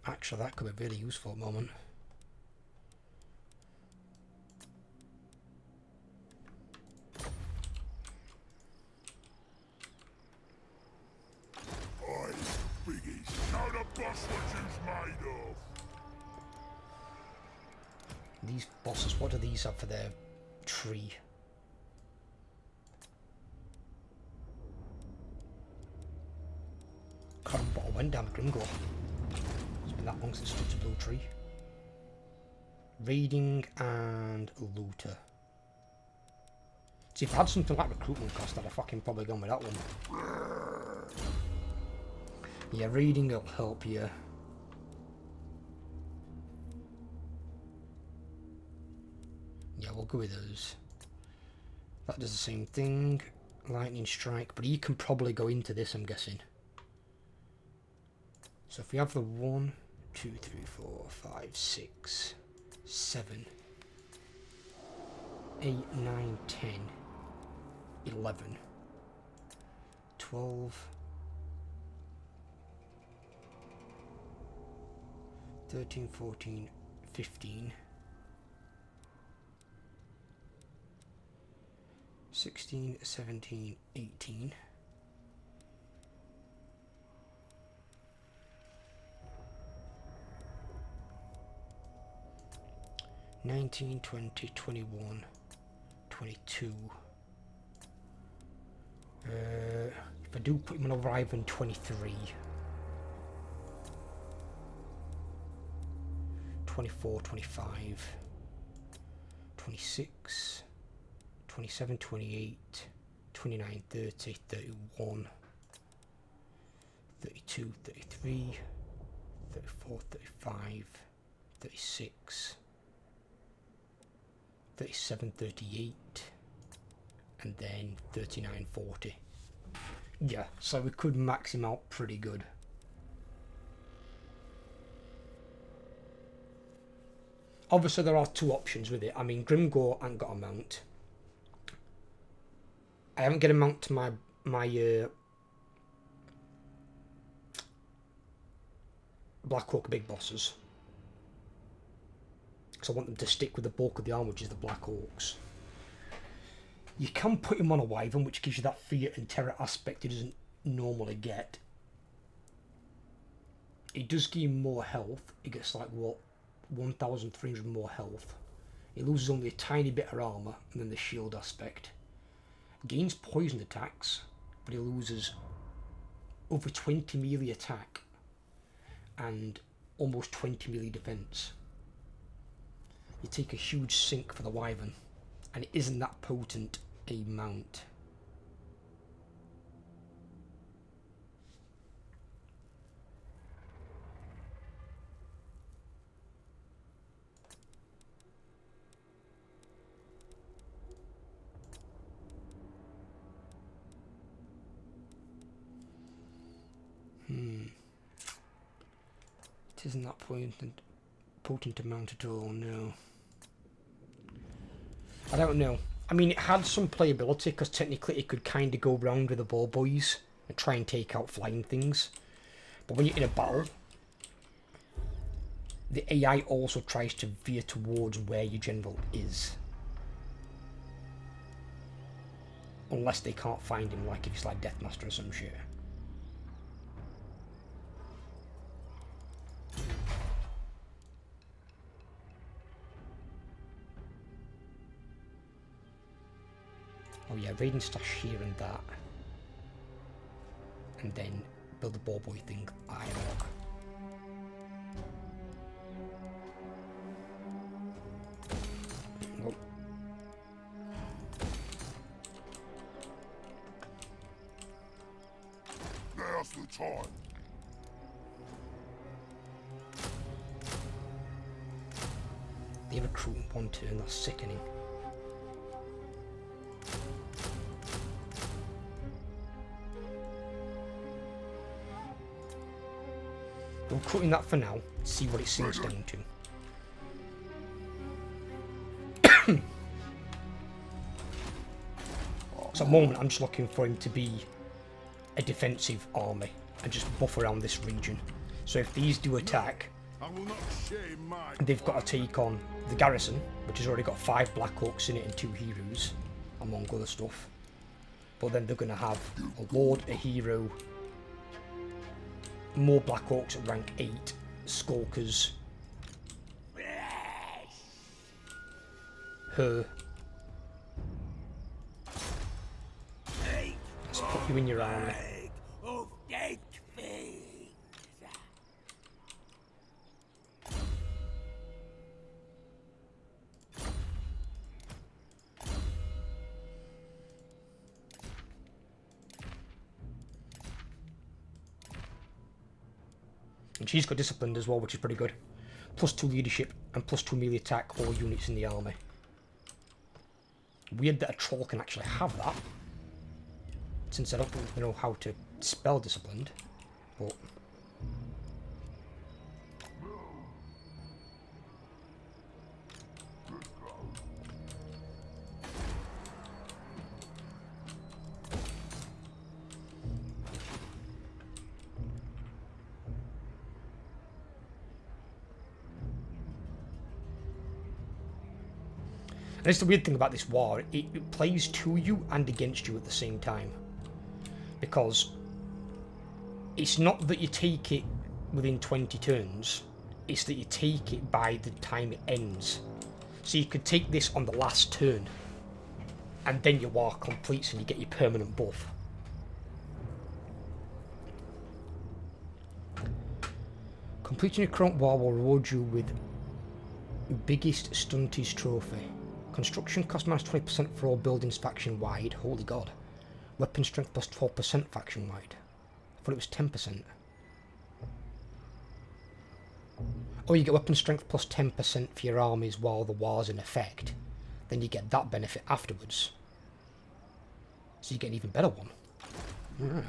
Actually, that could be really useful at the moment. Oi, biggies, show the boss what you's made of. These bosses, what do these have for their tree? Can't remember what I went down the Grimgor. It's been that long since I stood a blue tree. Raiding and looter. See, if I had something like recruitment cost, I'd have fucking probably gone with that one. Yeah, raiding will help you. Yeah, we'll go with those. That does the same thing. Lightning strike, but he can probably go into this, I'm guessing. So if we have the 1, 2, 3, 4, 5, 6, 7, 8, 9, 10, 11, 12, 13, 14, 15, 16, 17, 18, 19, 20, 21, 22. If I do put him on arrive in 23, 24, 25, 26, 27, 28, 29, 30, 31, 32, 33, 34, 35, 36, 37, 38, and then 39, 40. Yeah, so we could max him out pretty good. Obviously there are two options with it. I mean, Grimgor ain't got a mount. I haven't got a mount to my Black Orc big bosses. Because I want them to stick with the bulk of the arm, which is the Black Orcs. You can put him on a Wyvern, which gives you that fear and terror aspect he doesn't normally get. It does give him more health. He gets like, what, 1,300 more health. He loses only a tiny bit of armour, and then the shield aspect. Gains poison attacks, but he loses over 20 melee attack and almost 20 melee defense. You take a huge sink for the Wyvern, and it isn't that potent a mount. It isn't that potent a mount at all, no. I don't know. I mean, it had some playability because technically it could kind of go round with the ball boys and try and take out flying things. But when you're in a battle, the AI also tries to veer towards where your general is. Unless they can't find him, like if he's like Deathmaster or some shit. Oh yeah, raiding stash here and that. And then build the ball boy thing, Ironlock. Nope. Now's the time. They recruit in one turn, that's sickening. We're recruiting that for now, see what it sinks down to. So at the moment, I'm just looking for him to be a defensive army and just buff around this region. So if these do attack, I will not shame my they've got to take on the garrison, which has already got 5 Black Orcs in it and 2 heroes, among other stuff. But then they're going to have a Lord, a hero, more Black Orcs at rank 8, Skulkers, her. Let's put you in your army. Of dead things. And she's got disciplined as well, which is pretty good. +2 leadership and +2 melee attack all units in the army. Weird that a troll can actually have that, since I don't really know how to spell disciplined, but... And it's the weird thing about this war, it plays to you and against you at the same time. Because it's not that you take it within 20 turns, it's that you take it by the time it ends. So you could take this on the last turn, and then your war completes and you get your permanent buff. Completing your current war will reward you with biggest stunties trophy. Construction cost -20% for all buildings faction wide. Holy god. Weapon strength +12% faction wide. I thought it was 10%. Oh, you get weapon strength +10% for your armies while the war's in effect. Then you get that benefit afterwards. So you get an even better one.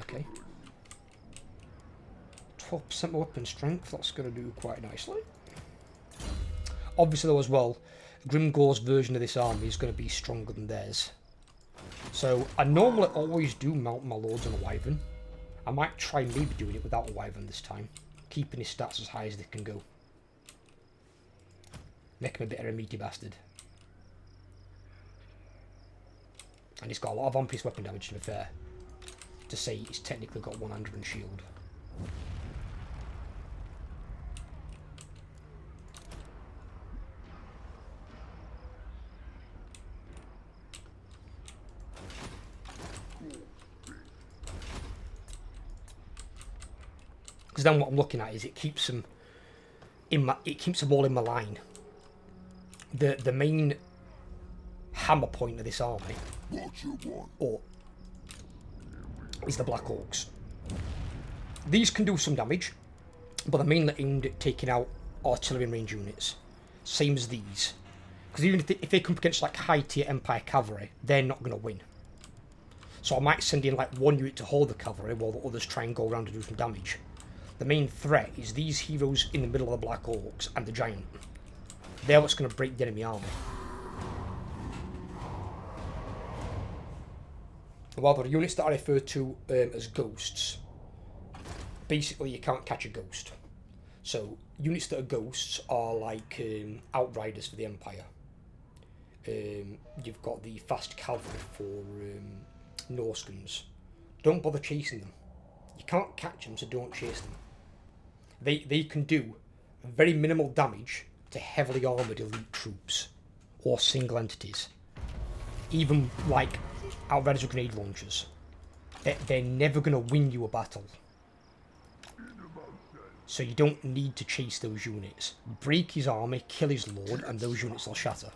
Okay. 12% more weapon strength. That's going to do quite nicely. Obviously, though, as well, Grimgor's version of this army is going to be stronger than theirs. So, I normally always do mount my lords on a wyvern. I might try maybe doing it without a wyvern this time, keeping his stats as high as they can go. Make him a bit of a meaty bastard. And he's got a lot of on-piece weapon damage, to be fair. To say he's technically got 100 and shield. Because then what I'm looking at is it keeps them in my, it keeps them all in my line. The main hammer point of this army is the Black Orcs. These can do some damage, but they're mainly aimed at taking out artillery and range units, same as these. Because even if they come up against like high tier Empire cavalry, they're not going to win. So I might send in like one unit to hold the cavalry while the others try and go around and do some damage. The main threat is these heroes in the middle of the Black Orcs and the Giant. They're what's going to break the enemy army. While there are units that I refer to as ghosts, basically you can't catch a ghost. So units that are ghosts are like outriders for the Empire. You've got the fast cavalry for Norskins. Don't bother chasing them. You can't catch them, so don't chase them. They can do very minimal damage to heavily armoured elite troops or single entities. Even like outriders with grenade launchers. They're never going to win you a battle. So you don't need to chase those units. Break his army, kill his lord, and those units will shatter.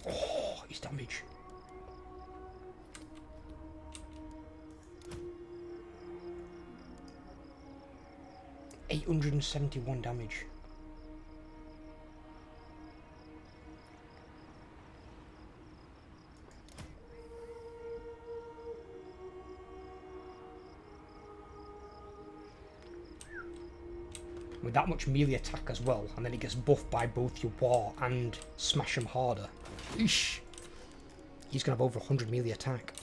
Oh, his damage. $871 damage. with that much melee attack as well, and then it gets buffed by both your war and smash him harder. Eesh. He's going to have over 100 melee attack.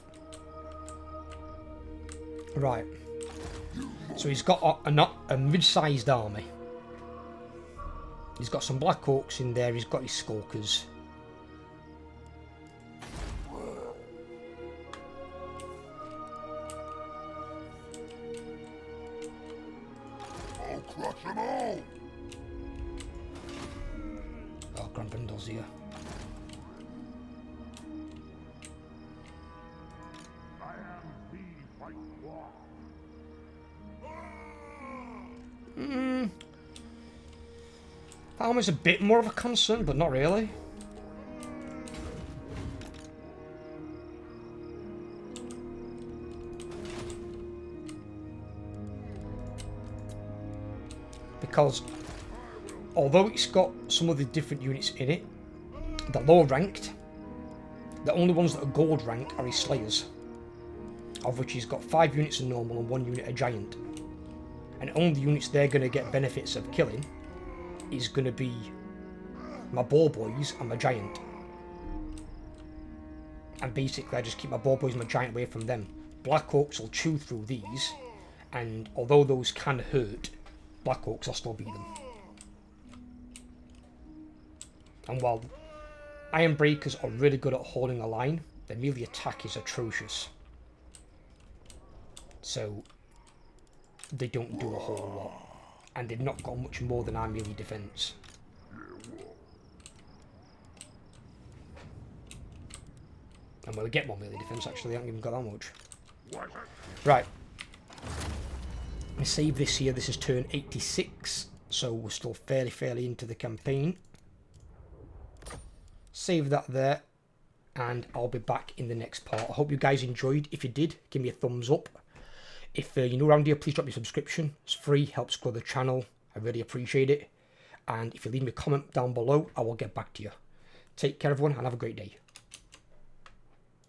Right. So he's got a mid-sized army. He's got some Black Orcs in there, he's got his Skulkers. I'll crush them all! Oh, Grandpindle's here. I am the White Dwarf. Armor's a bit more of a concern, but not really. Because although it's got some of the different units in it, the lower ranked, the only ones that are gold rank are his Slayers, of which he's got 5 units of normal and 1 unit of giant. And only the units they're going to get benefits of killing is going to be my Boar Boys and my Giant. And basically I just keep my Boar Boys and my Giant away from them. Black Orcs will chew through these, and although those can hurt, Black Orcs will still beat them. And while Iron Breakers are really good at holding a line, their melee attack is atrocious. So they don't do a whole lot. And they've not got much more than our melee defense. And well, we get more melee defense actually, I haven't even got that much. Right. I save this here, this is turn 86, so we're still fairly into the campaign. Save that there, and I'll be back in the next part. I hope you guys enjoyed. If you did, give me a thumbs up. If you're new around here, please drop me a subscription. It's free, helps grow the channel. I really appreciate it. And if you leave me a comment down below, I will get back to you. Take care, everyone, and have a great day.